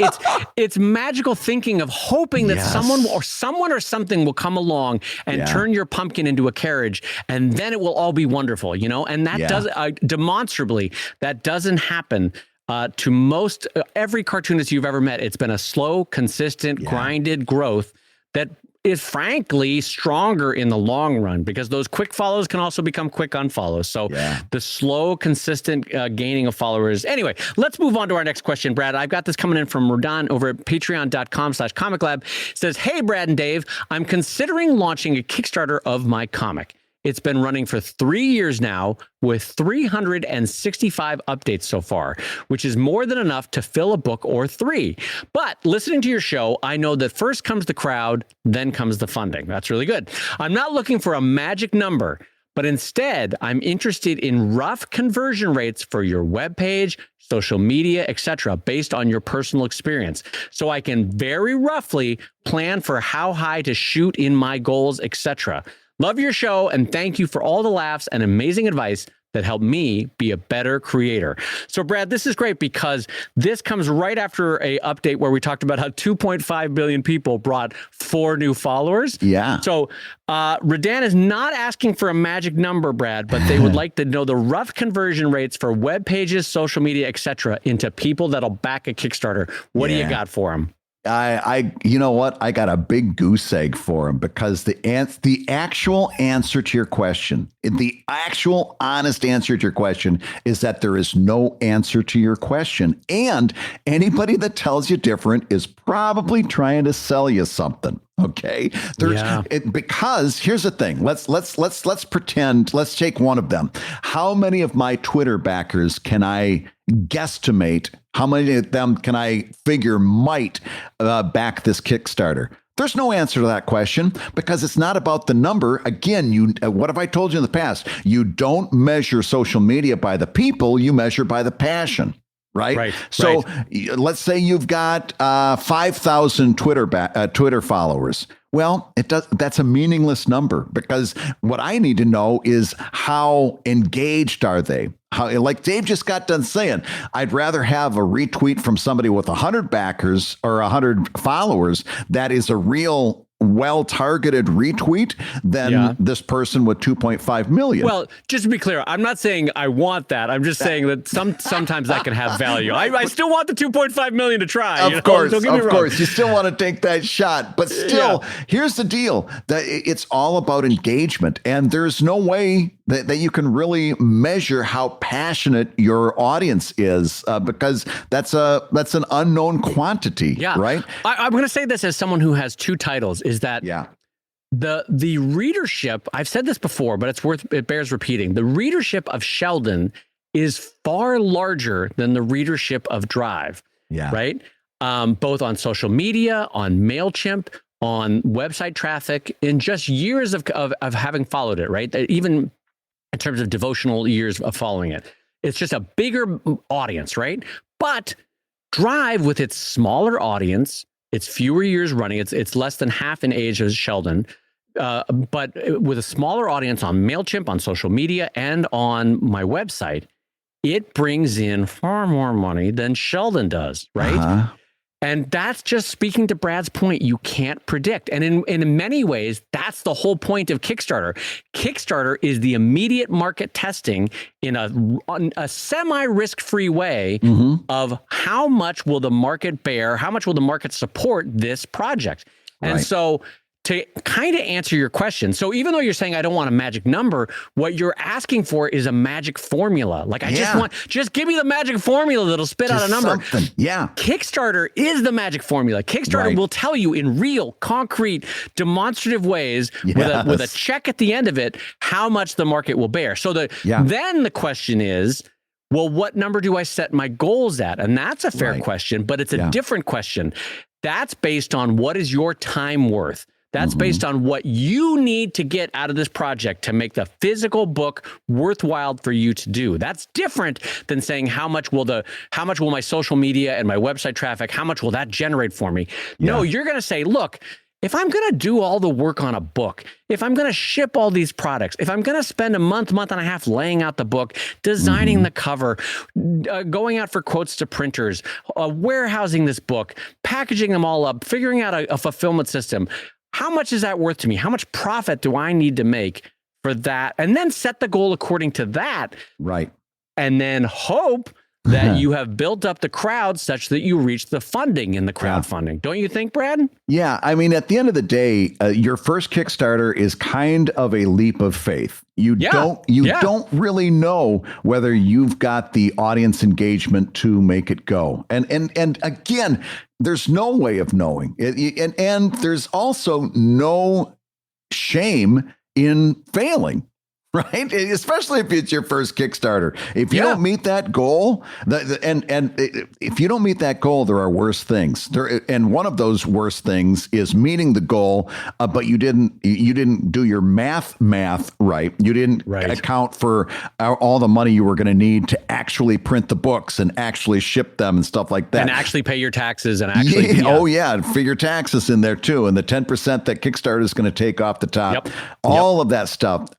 it's magical thinking of hoping that someone or something will come along and turn your pumpkin into a carriage, and then it will all be wonderful, And that does demonstrably, that doesn't happen. To most every cartoonist you've ever met. It's been a slow, consistent, grinded growth that is frankly stronger in the long run, because those quick follows can also become quick unfollows. So the slow, consistent gaining of followers. Anyway, let's move on to our next question, Brad. I've got this coming in from Rodan over at patreon.com/ComicLab. It says, hey, Brad and Dave, I'm considering launching a Kickstarter of my comic. It's been running for 3 years now with 365 updates so far, which is more than enough to fill a book or 3. But listening to your show, I know that first comes the crowd, then comes the funding. That's really good. I'm not looking for a magic number, but instead I'm interested in rough conversion rates for your webpage, social media, etc., based on your personal experience. So I can very roughly plan for how high to shoot in my goals, etc. Love your show and thank you for all the laughs and amazing advice that helped me be a better creator. So Brad, this is great because this comes right after a update where we talked about how 2.5 billion people brought 4 new followers. Yeah. So Redan is not asking for a magic number, Brad, but they would like to know the rough conversion rates for web pages, social media, etc., into people that'll back a Kickstarter. What do you got for them? You know what? I got a big goose egg for him because the actual answer to your question, the actual honest answer to your question is that there is no answer to your question. And anybody that tells you different is probably trying to sell you something. Okay. Because here's the thing. Let's pretend, let's take one of them. How many of my Twitter backers can I guesstimate? How many of them can I figure might back this Kickstarter? There's no answer to that question because it's not about the number. Again, what have I told you in the past? You don't measure social media by the people, you measure by the passion. Right. So let's say you've got 5,000 Twitter followers. Well, that's a meaningless number because what I need to know is how engaged are they? How, like Dave just got done saying, I'd rather have a retweet from somebody with 100 backers or 100 followers that is a real well-targeted retweet than this person with 2.5 million. Well, just to be clear, I'm not saying I want that. I'm just saying that sometimes that can have value. I still want the 2.5 million to try. Of course, you still want to take that shot. But still, here's the deal. That it's all about engagement. And there's no way that you can really measure how passionate your audience is because that's an unknown quantity, right? I'm going to say this as someone who has 2 titles, is that the readership, I've said this before, but it bears repeating. The readership of Sheldon is far larger than the readership of Drive, right? Both on social media, on MailChimp, on website traffic, in just years of having followed it, right? Even in terms of devotional years of following it. It's just a bigger audience, right? But Drive, with its smaller audience, it's fewer years running, it's less than half in age as Sheldon, but with a smaller audience on MailChimp, on social media, and on my website, it brings in far more money than Sheldon does, right? And that's just speaking to Brad's point, you can't predict. And in many ways, that's the whole point of Kickstarter. Kickstarter is the immediate market testing in a semi-risk-free way of how much will the market bear, how much will the market support this project. And so to kind of answer your question, so even though you're saying I don't want a magic number, what you're asking for is a magic formula. Like I just give me the magic formula that'll spit out a number. Kickstarter is the magic formula. Kickstarter will tell you in real, concrete, demonstrative ways with a check at the end of it how much the market will bear. So then the question is, well, what number do I set my goals at? And that's a fair question, but it's a different question. That's based on what is your time worth. That's based on what you need to get out of this project to make the physical book worthwhile for you to do. That's different than saying how much will my social media and my website traffic, how much will that generate for me? No, you're going to say, look, if I'm going to do all the work on a book, if I'm going to ship all these products, if I'm going to spend a month and a half laying out the book, designing the cover, going out for quotes to printers, warehousing this book, packaging them all up, figuring out a fulfillment system, how much is that worth to me? How much profit do I need to make for that? And then set the goal according to that. Right. And then hope that you have built up the crowd such that you reach the funding in the crowdfunding. Don't you think, Brad? Yeah. I mean, at the end of the day, your first Kickstarter is kind of a leap of faith. You don't really know whether you've got the audience engagement to make it go. And again, there's no way of knowing it. And there's also no shame in failing. right? Especially if it's your first Kickstarter. If you don't meet that goal, and if you don't meet that goal, there are worse things. And one of those worse things is meeting the goal, but you didn't do your math right. You didn't account for all the money you were going to need to actually print the books and actually ship them and stuff like that, and actually pay your taxes and actually figure taxes in there too, and the 10% that Kickstarter is going to take off the top. All of that stuff.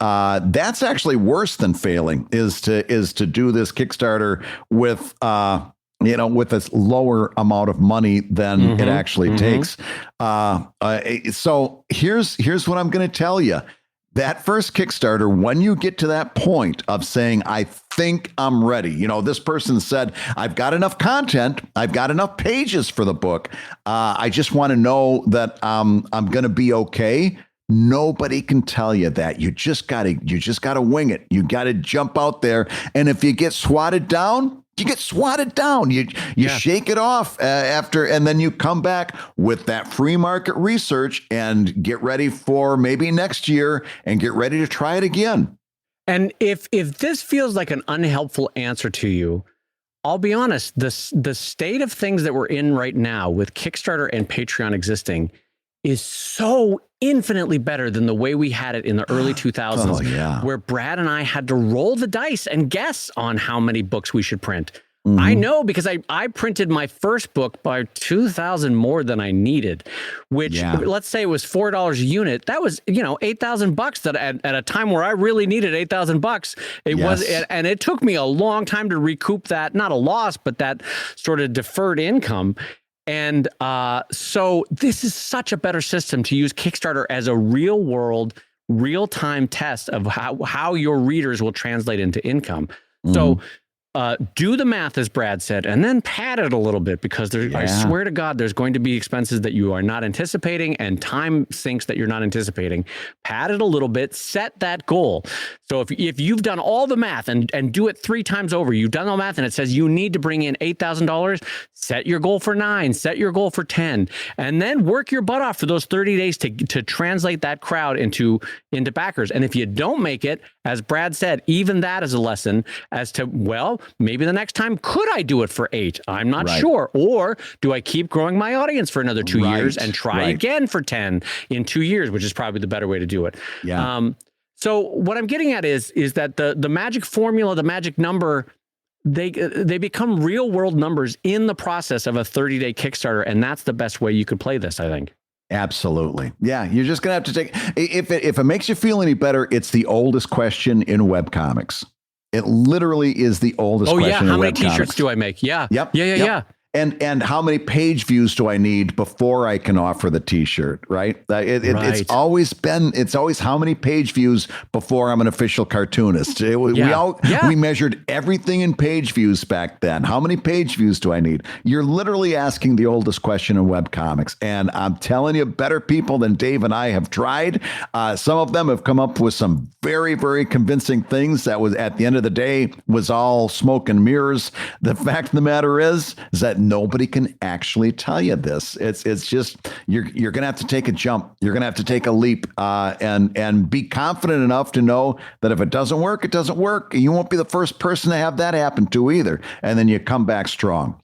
That's actually worse than failing, is to do this Kickstarter with with a lower amount of money than it actually takes. So here's what I'm going to tell you. That first Kickstarter, when you get to that point of saying, I think I'm ready, this person said, I've got enough content, I've got enough pages for the book. I just want to know that I'm going to be okay. Nobody can tell you that. You just gotta wing it. You gotta jump out there. And if you get swatted down, you get swatted down. You shake it off after, and then you come back with that free market research and get ready for maybe next year and get ready to try it again. And if this feels like an unhelpful answer to you, I'll be honest, the state of things that we're in right now with Kickstarter and Patreon existing is so infinitely better than the way we had it in the early 2000s, where Brad and I had to roll the dice and guess on how many books we should print. I know, because I printed my first book by $2,000 more than I needed, which let's say it was $4 a unit. That was, $8,000 that at a time where I really needed $8,000. It was, and it took me a long time to recoup that, not a loss, but that sort of deferred income. And so this is such a better system to use Kickstarter as a real world, real-time test of how your readers will translate into income. So do the math, as Brad said, and then pad it a little bit, because I swear to God, there's going to be expenses that you are not anticipating and time sinks that you're not anticipating. Pad it a little bit, set that goal. So if you've done all the math and do it 3 times over, you've done all the math and it says you need to bring in $8,000, set your goal for 9, set your goal for 10, and then work your butt off for those 30 days to translate that crowd into backers. And if you don't make it, as Brad said, even that is a lesson as to, well, maybe the next time, could I do it for 8? I'm not sure. Or do I keep growing my audience for another 2 years and try again for 10 in 2 years, which is probably the better way to do it. So what I'm getting at is that the magic formula, the magic number, they become real world numbers in the process of a 30-day Kickstarter. And that's the best way you could play this, I think. Absolutely. Yeah. You're just going to have to take, if it makes you feel any better, it's the oldest question in webcomics. It literally is the oldest question in webcomics. How many t-shirts do I make? Yeah. Yeah. And how many page views do I need before I can offer the t-shirt, right? It's always how many page views before I'm an official cartoonist. We measured everything in page views back then. How many page views do I need? You're literally asking the oldest question in webcomics. And I'm telling you, better people than Dave and I have tried. Some of them have come up with some very, very convincing things that was, at the end of the day, was all smoke and mirrors. The fact of the matter is that nobody can actually tell you this. It's just, you're going to have to take a jump. You're going to have to take a leap and be confident enough to know that if it doesn't work, it doesn't work. You won't be the first person to have that happen to either. And then you come back strong.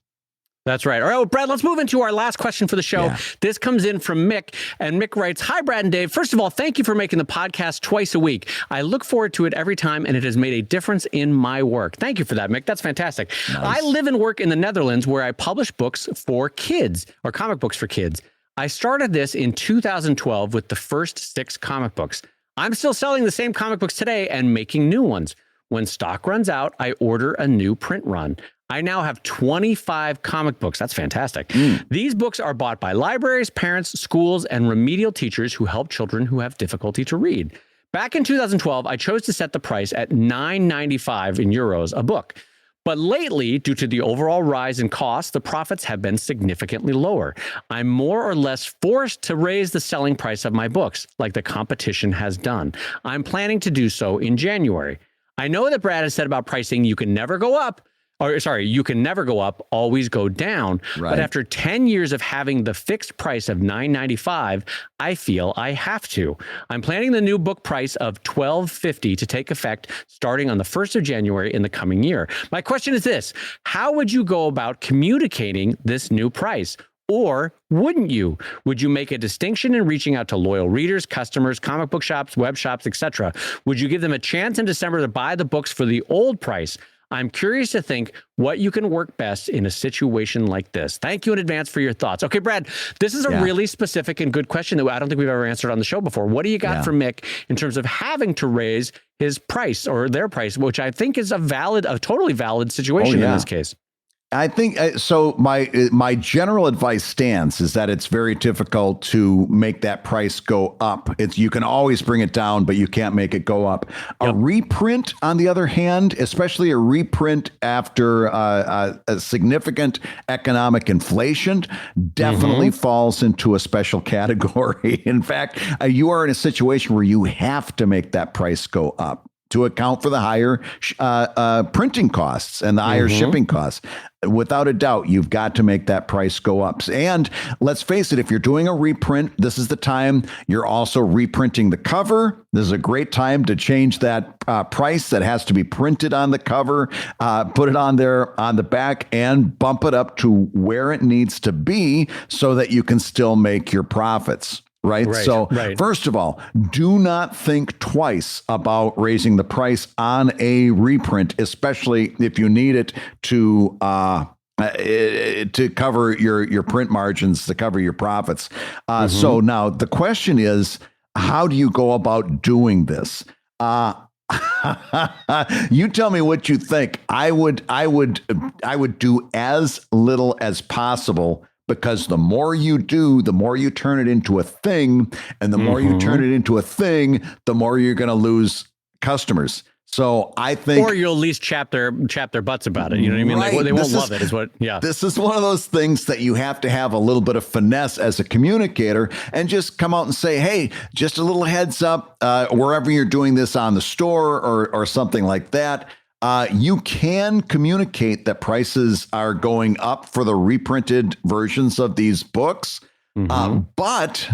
That's right. All right, well, Brad, let's move into our last question for the show. Yeah. This comes in from Mick, and Mick writes, "Hi, Brad and Dave. First of all, thank you for making the podcast twice a week. I look forward to it every time, and it has made a difference in my work." Thank you for that, Mick. That's fantastic. Nice. I live and work in the Netherlands, where I publish books for kids, or comic books for kids. I started this in 2012 with the first 6 comic books. I'm still selling the same comic books today and making new ones. When stock runs out, I order a new print run. I now have 25 comic books. That's fantastic. These books are bought by libraries, parents, schools, and remedial teachers who help children who have difficulty to read. Back in 2012, I chose to set the price at €9.95 in euros a book. But lately, due to the overall rise in costs, the profits have been significantly lower. I'm more or less forced to raise the selling price of my books, like the competition has done. I'm planning to do so in January. I know that Brad has said about pricing, you can never go up. or sorry, you can never go up, always go down. Right. But after 10 years of having the fixed price of $9.95, I feel I have to. I'm planning the new book price of $12.50 to take effect starting on the 1st of January in the coming year. My question is this: how would you go about communicating this new price? Or wouldn't you? Would you make a distinction in reaching out to loyal readers, customers, comic book shops, web shops, etc.? Would you give them a chance in December to buy the books for the old price? I'm curious to think what you can work best in a situation like this. Thank you in advance for your thoughts. Okay, Brad, this is a really specific and good question that I don't think we've ever answered on the show before. What do you got for Mick in terms of having to raise his price or their price, which I think is a totally valid situation in this case? I think so. My general advice stance is that it's very difficult to make that price go up. You can always bring it down, but you can't make it go up. A reprint, on the other hand, especially a reprint after a significant economic inflation, definitely falls into a special category. In fact, you are in a situation where you have to make that price go up to account for the higher printing costs and the higher shipping costs. Without a doubt, you've got to make that price go up. And let's face it, if you're doing a reprint, this is the time you're also reprinting the cover. This is a great time to change that price that has to be printed on the cover, put it on there on the back, and bump it up to where it needs to be so that you can still make your profits. Right. So first of all, do not think twice about raising the price on a reprint, especially if you need it to cover your print margins, to cover your profits. So now the question is, how do you go about doing this? You tell me what you think. I would do as little as possible, because the more you do, the more you turn it into a thing. And the more you turn it into a thing, the more you're going to lose customers. So I think, or you'll at least chap their butts about it. You know what I mean? Right. Like, they won't love it. Is what? Yeah. This is one of those things that you have to have a little bit of finesse as a communicator, and just come out and say, "Hey, just a little heads up, wherever you're doing this on the store or something like that." You can communicate that prices are going up for the reprinted versions of these books, but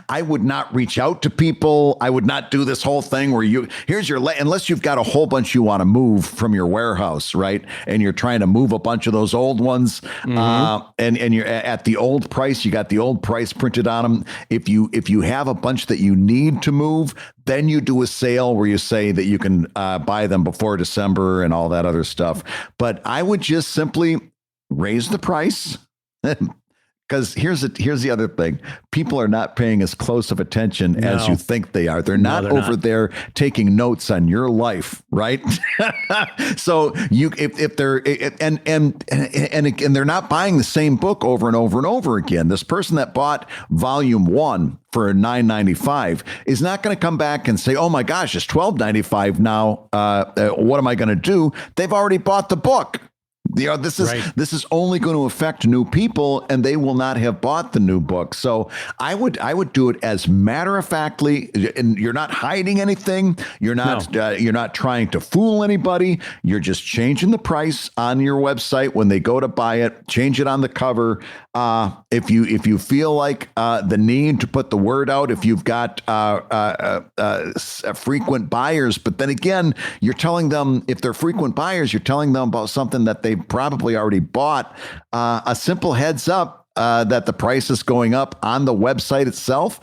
I would not reach out to people. I would not do this whole thing where here's your, unless you've got a whole bunch you want to move from your warehouse, right? And you're trying to move a bunch of those old ones, and you're at the old price. You got the old price printed on them. If you have a bunch that you need to move, then you do a sale where you say that you can buy them before December and all that other stuff. But I would just simply raise the price. Because here's the other thing. People are not paying as close of attention as you think they are. They're not over there taking notes on your life, right? So if they're and they're not buying the same book over and over and over again. This person that bought volume 1 for $9.95 is not going to come back and say, "Oh my gosh, it's $12.95 now. What am I going to do?" They've already bought the book. This is only going to affect new people, and they will not have bought the new book. So I would do it as matter of factly, and you're not hiding anything. You're not trying to fool anybody. You're just changing the price on your website when they go to buy it. Change it on the cover. If you feel like the need to put the word out, if you've got frequent buyers, but then again, you're telling them, if they're frequent buyers, you're telling them about something that they probably already bought. A simple heads up that the price is going up on the website itself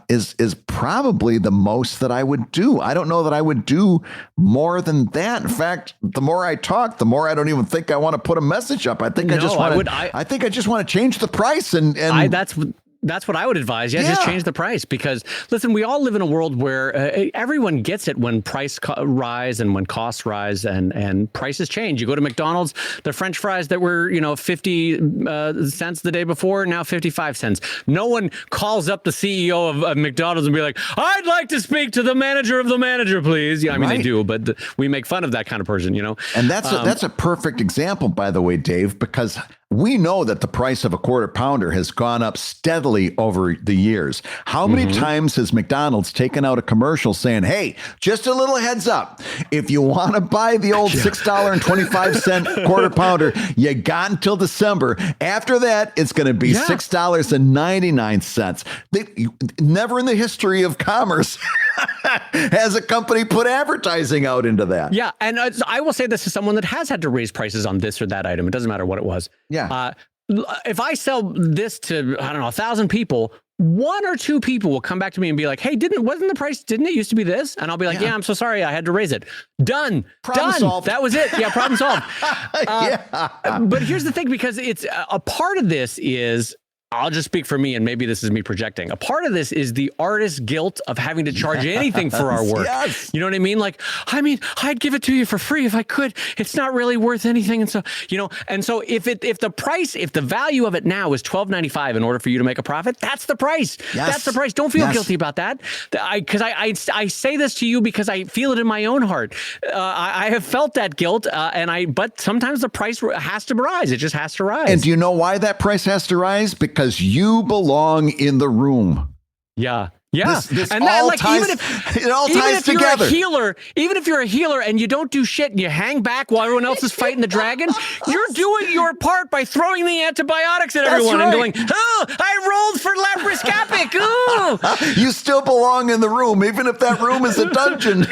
is probably the most that I would do. I don't know that I would do more than that. In fact, the more I talk, the more I don't even think I want to put a message up. I think I just want to change the price and that's what I would advise. Just change the price, because listen, we all live in a world where everyone gets it when price rise and when costs rise and prices change. You go to McDonald's, the French fries that were 50 cents the day before, now 55 cents. No one calls up the CEO of McDonald's and be like, "I'd like to speak to the manager of the manager, please." Yeah, I mean they do, but we make fun of that kind of person, And that's a perfect example, by the way, Dave, because we know that the price of a quarter pounder has gone up steadily over the years. How many times has McDonald's taken out a commercial saying, hey, just a little heads up, if you want to buy the old $6.25 quarter pounder, you got until December. After that, it's going to be $6.99. Never in the history of commerce has a company put advertising out into that. Yeah, and I will say this as someone that has had to raise prices on this or that item. It doesn't matter what it was. Yeah. If I sell this to, I don't know, 1,000 people, 1 or 2 people will come back to me and be like, hey, didn't it used to be this? And I'll be like, yeah, I'm so sorry, I had to raise it. Done. Solved. That was it. Yeah, problem solved. But here's the thing, because it's a part of this is, I'll just speak for me, and maybe this is me projecting. A part of this is the artist's guilt of having to charge anything for our work. Yes. You know what I mean? Like, I'd give it to you for free if I could. It's not really worth anything. And so, if the value of it now is $12.95 in order for you to make a profit, that's the price. Yes. That's the price. Don't feel guilty about that. Because I say this to you because I feel it in my own heart. I have felt that guilt, but sometimes the price has to rise. It just has to rise. And do you know why that price has to rise? Because you belong in the room. Yeah. Yeah. This and that, like, ties, it all ties together. Even if you're a healer and you don't do shit and you hang back while everyone else is fighting the dragon, you're doing your part by throwing the antibiotics at everyone and going, oh, I rolled for laparoscopic. Oh. You still belong in the room, even if that room is a dungeon.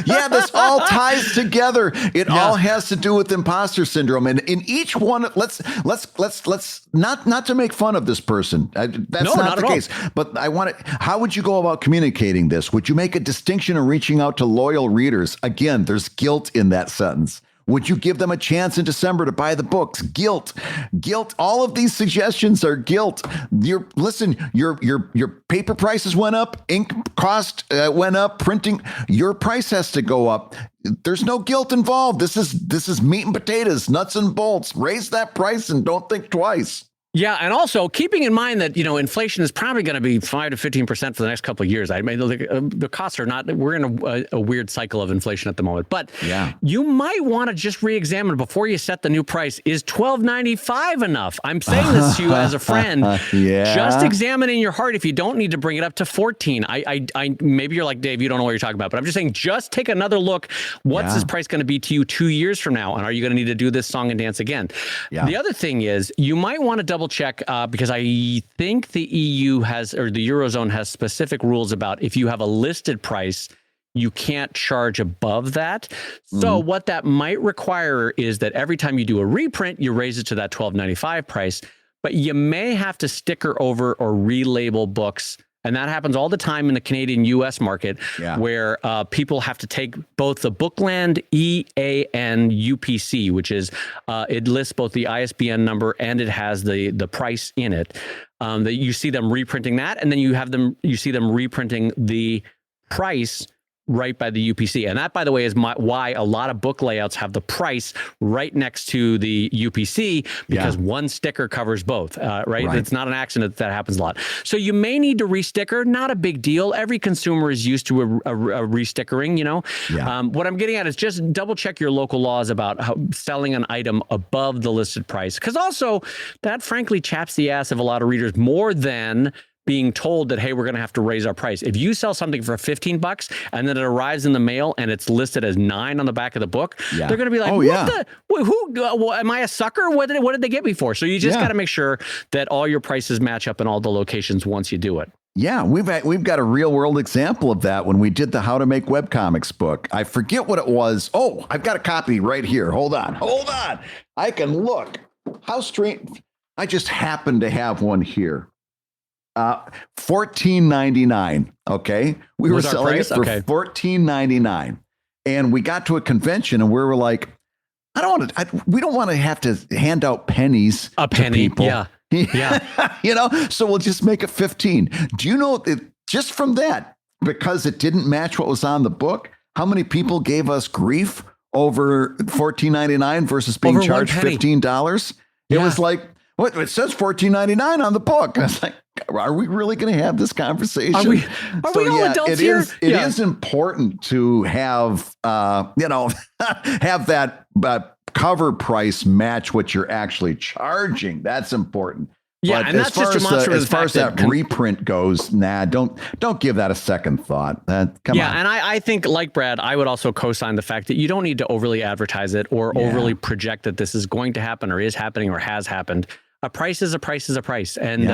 Yeah, this all ties together. It all has to do with imposter syndrome. And in each one, let's not to make fun of this person. That's not the case. But I want to. How would you go about communicating this? Would you make a distinction in reaching out to loyal readers? Again, there's guilt in that sentence. Would you give them a chance in December to buy the books? Guilt. All of these suggestions are guilt. Your paper prices went up, ink cost went up, printing. Your price has to go up. There's no guilt involved. This is meat and potatoes, nuts and bolts. Raise that price and don't think twice. Yeah, and also keeping in mind that, inflation is probably going to be 5 to 15% for the next couple of years. I mean, the costs are not. We're in a weird cycle of inflation at the moment. But you might want to just re-examine before you set the new price. Is $12.95 enough? I'm saying this to you as a friend. Just examine in your heart if you don't need to bring it up to $14. I maybe you're like, Dave, you don't know what you're talking about. But I'm just saying, just take another look. What's this price going to be to you 2 years from now? And are you going to need to do this song and dance again? The other thing is, you might want to double check because I think the EU has, or the Eurozone has, specific rules about if you have a listed price, you can't charge above that. So what that might require is that every time you do a reprint, you raise it to that $12.95 price, but you may have to sticker over or relabel books. And that happens all the time in the Canadian US market, where people have to take both the Bookland EAN UPC, which is it lists both the ISBN number and it has the price in it. That you see them reprinting that, and then you see them reprinting the price right by the UPC. And that, by the way, is why a lot of book layouts have the price right next to the UPC, because one sticker covers both, right? It's not an accident that happens a lot. So you may need to resticker. Not a big deal. Every consumer is used to a restickering, What I'm getting at is just double check your local laws about selling an item above the listed price. Because also, that frankly chaps the ass of a lot of readers more than being told that, hey, we're going to have to raise our price. If you sell something for $15 and then it arrives in the mail and it's listed as $9 on the back of the book, they're going to be like, who am I a sucker? What did they get me for? So you just got to make sure that all your prices match up in all the locations once you do it. Yeah, we've got a real world example of that when we did the How to Make Webcomics book. I forget what it was. Oh, I've got a copy right here. Hold on. I can look. How strange. I just happen to have one here. $14.99. Okay, we were selling it for $14.99, and we got to a convention and we were like, we don't want to have to hand out pennies. A penny, to people. Yeah. So we'll just make it 15. Do you know that just from that, because it didn't match what was on the book, how many people gave us grief over $14.99 versus being charged $15? It was like, what? It says $14.99 on the book. I was like, are we really going to have this conversation? Are we all adults here? It is important to have, have that cover price match what you're actually charging. That's important. Yeah, but and that's just demonstrative as far as that reprint goes, don't give that a second thought. Come on. Yeah, and I think, like Brad, I would also co-sign the fact that you don't need to overly advertise it or overly project that this is going to happen or is happening or has happened. A price is a price is a price. And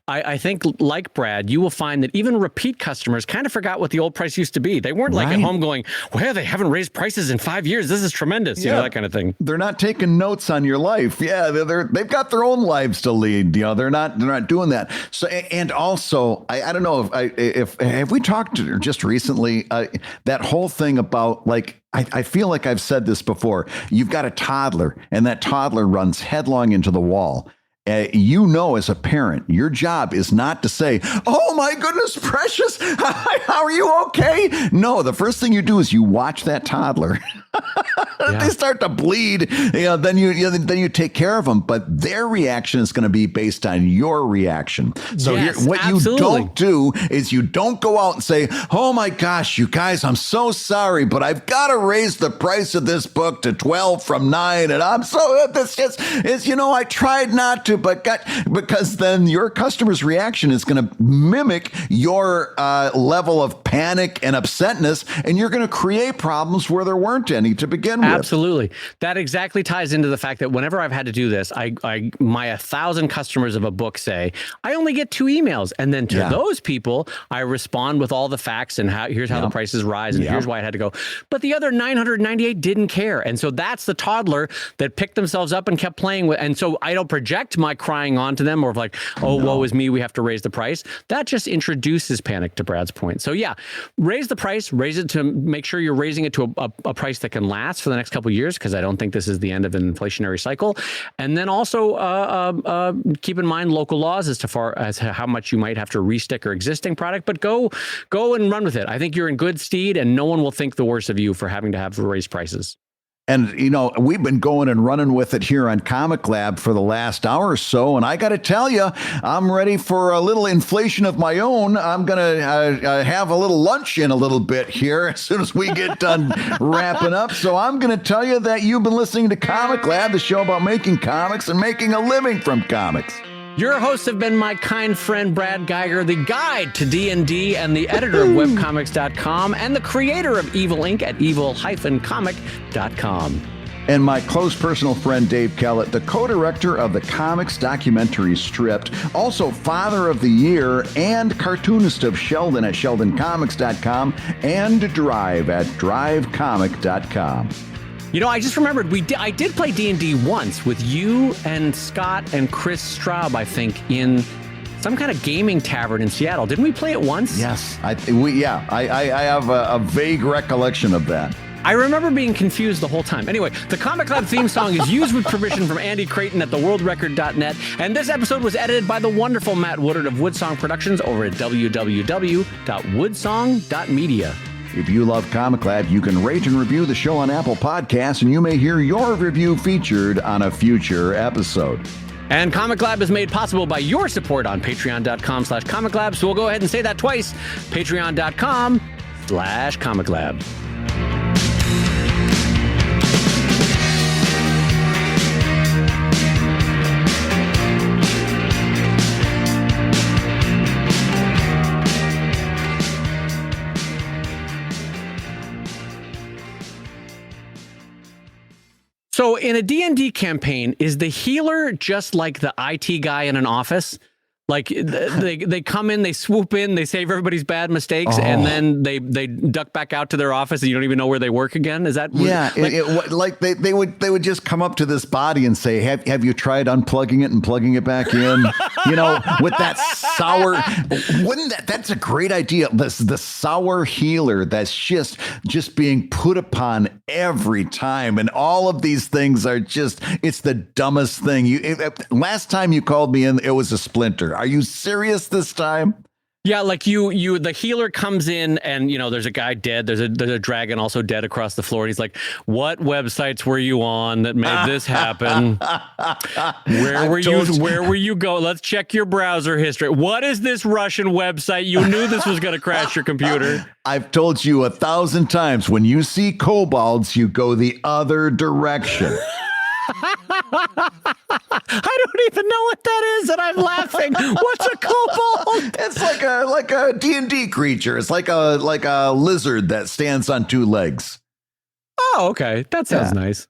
I think, like Brad, you will find that even repeat customers kind of forgot what the old price used to be. They weren't like at home going, well, they haven't raised prices in 5 years. This is tremendous. You know, that kind of thing. They're not taking notes on your life. Yeah, they've got their own lives to lead. You know, they're not doing that. So, and also, I don't know if have we talked just recently, that whole thing about like, I feel like I've said this before. You've got a toddler and that toddler runs headlong into the wall. As a parent, your job is not to say, oh, my goodness, precious, how are you okay? No, the first thing you do is you watch that toddler. If they start to bleed, then you take care of them. But their reaction is going to be based on your reaction. So what you don't do is you don't go out and say, oh, my gosh, you guys, I'm so sorry, but I've got to raise the price of this book to 12 from 9. And I'm so I tried not to. Because then your customer's reaction is going to mimic your level of panic and upsetness, and you're going to create problems where there weren't any to begin with. Absolutely. That exactly ties into the fact that whenever I've had to do this, my 1,000 customers of a book say, I only get 2 emails. And then to those people, I respond with all the facts and here's how the prices rise and here's why it had to go. But the other 998 didn't care. And so that's the toddler that picked themselves up and kept playing with. And so I don't project my crying onto them or like, woe is me, we have to raise the price. That just introduces panic, to Brad's point. So raise the price, raise it to make sure you're raising it to a price that can last for the next couple of years, because I don't think this is the end of an inflationary cycle. And then also keep in mind local laws as to how much you might have to restick your existing product, but go and run with it. I think you're in good stead and no one will think the worst of you for having to have raised prices. And, we've been going and running with it here on ComicLab for the last hour or so. And I got to tell you, I'm ready for a little inflation of my own. I'm going to have a little lunch in a little bit here as soon as we get done wrapping up. So I'm going to tell you that you've been listening to ComicLab, the show about making comics and making a living from comics. Your hosts have been my kind friend, Brad Guigar, the guide to D&D and the editor of webcomics.com and the creator of Evil Inc. at evil-comic.com. And my close personal friend, Dave Kellett, the co-director of the comics documentary Stripped, also Father of the Year and cartoonist of Sheldon at sheldoncomics.com and Drive at drivecomic.com. I just remembered I did play D&D once with you and Scott and Chris Straub, I think, in some kind of gaming tavern in Seattle. Didn't we play it once? Yes. I have a vague recollection of that. I remember being confused the whole time. Anyway, the ComicLab theme song is used with permission from Andy Creighton at theworldrecord.net, and this episode was edited by the wonderful Matt Woodard of Woodsong Productions over at www.woodsong.media. If you love ComicLab, you can rate and review the show on Apple Podcasts, and you may hear your review featured on a future episode. And ComicLab is made possible by your support on patreon.com/ComicLab, so we'll go ahead and say that twice, patreon.com/ComicLab. So in a D&D campaign, is the healer just like the IT guy in an office? Like they come in, they swoop in, they save everybody's bad mistakes, and then they duck back out to their office, and you don't even know where they work again. Is that they would just come up to this body and say, "Have you tried unplugging it and plugging it back in?" With that sour. That's a great idea. The sour healer that's just being put upon every time, and all of these things are it's the dumbest thing. Last time you called me in, it was a splinter. Are you serious this time? Yeah, like the healer comes in and, there's a guy dead. There's a dragon also dead across the floor. And he's like, what websites were you on that made this happen? Where were you go? Let's check your browser history. What is this Russian website? You knew this was going to crash your computer. I've told you 1,000 times, when you see kobolds, you go the other direction. I don't even know what that is, and I'm laughing. What's a kobold? It's like a D&D creature. It's like a lizard that stands on two legs. Oh, okay. That sounds nice.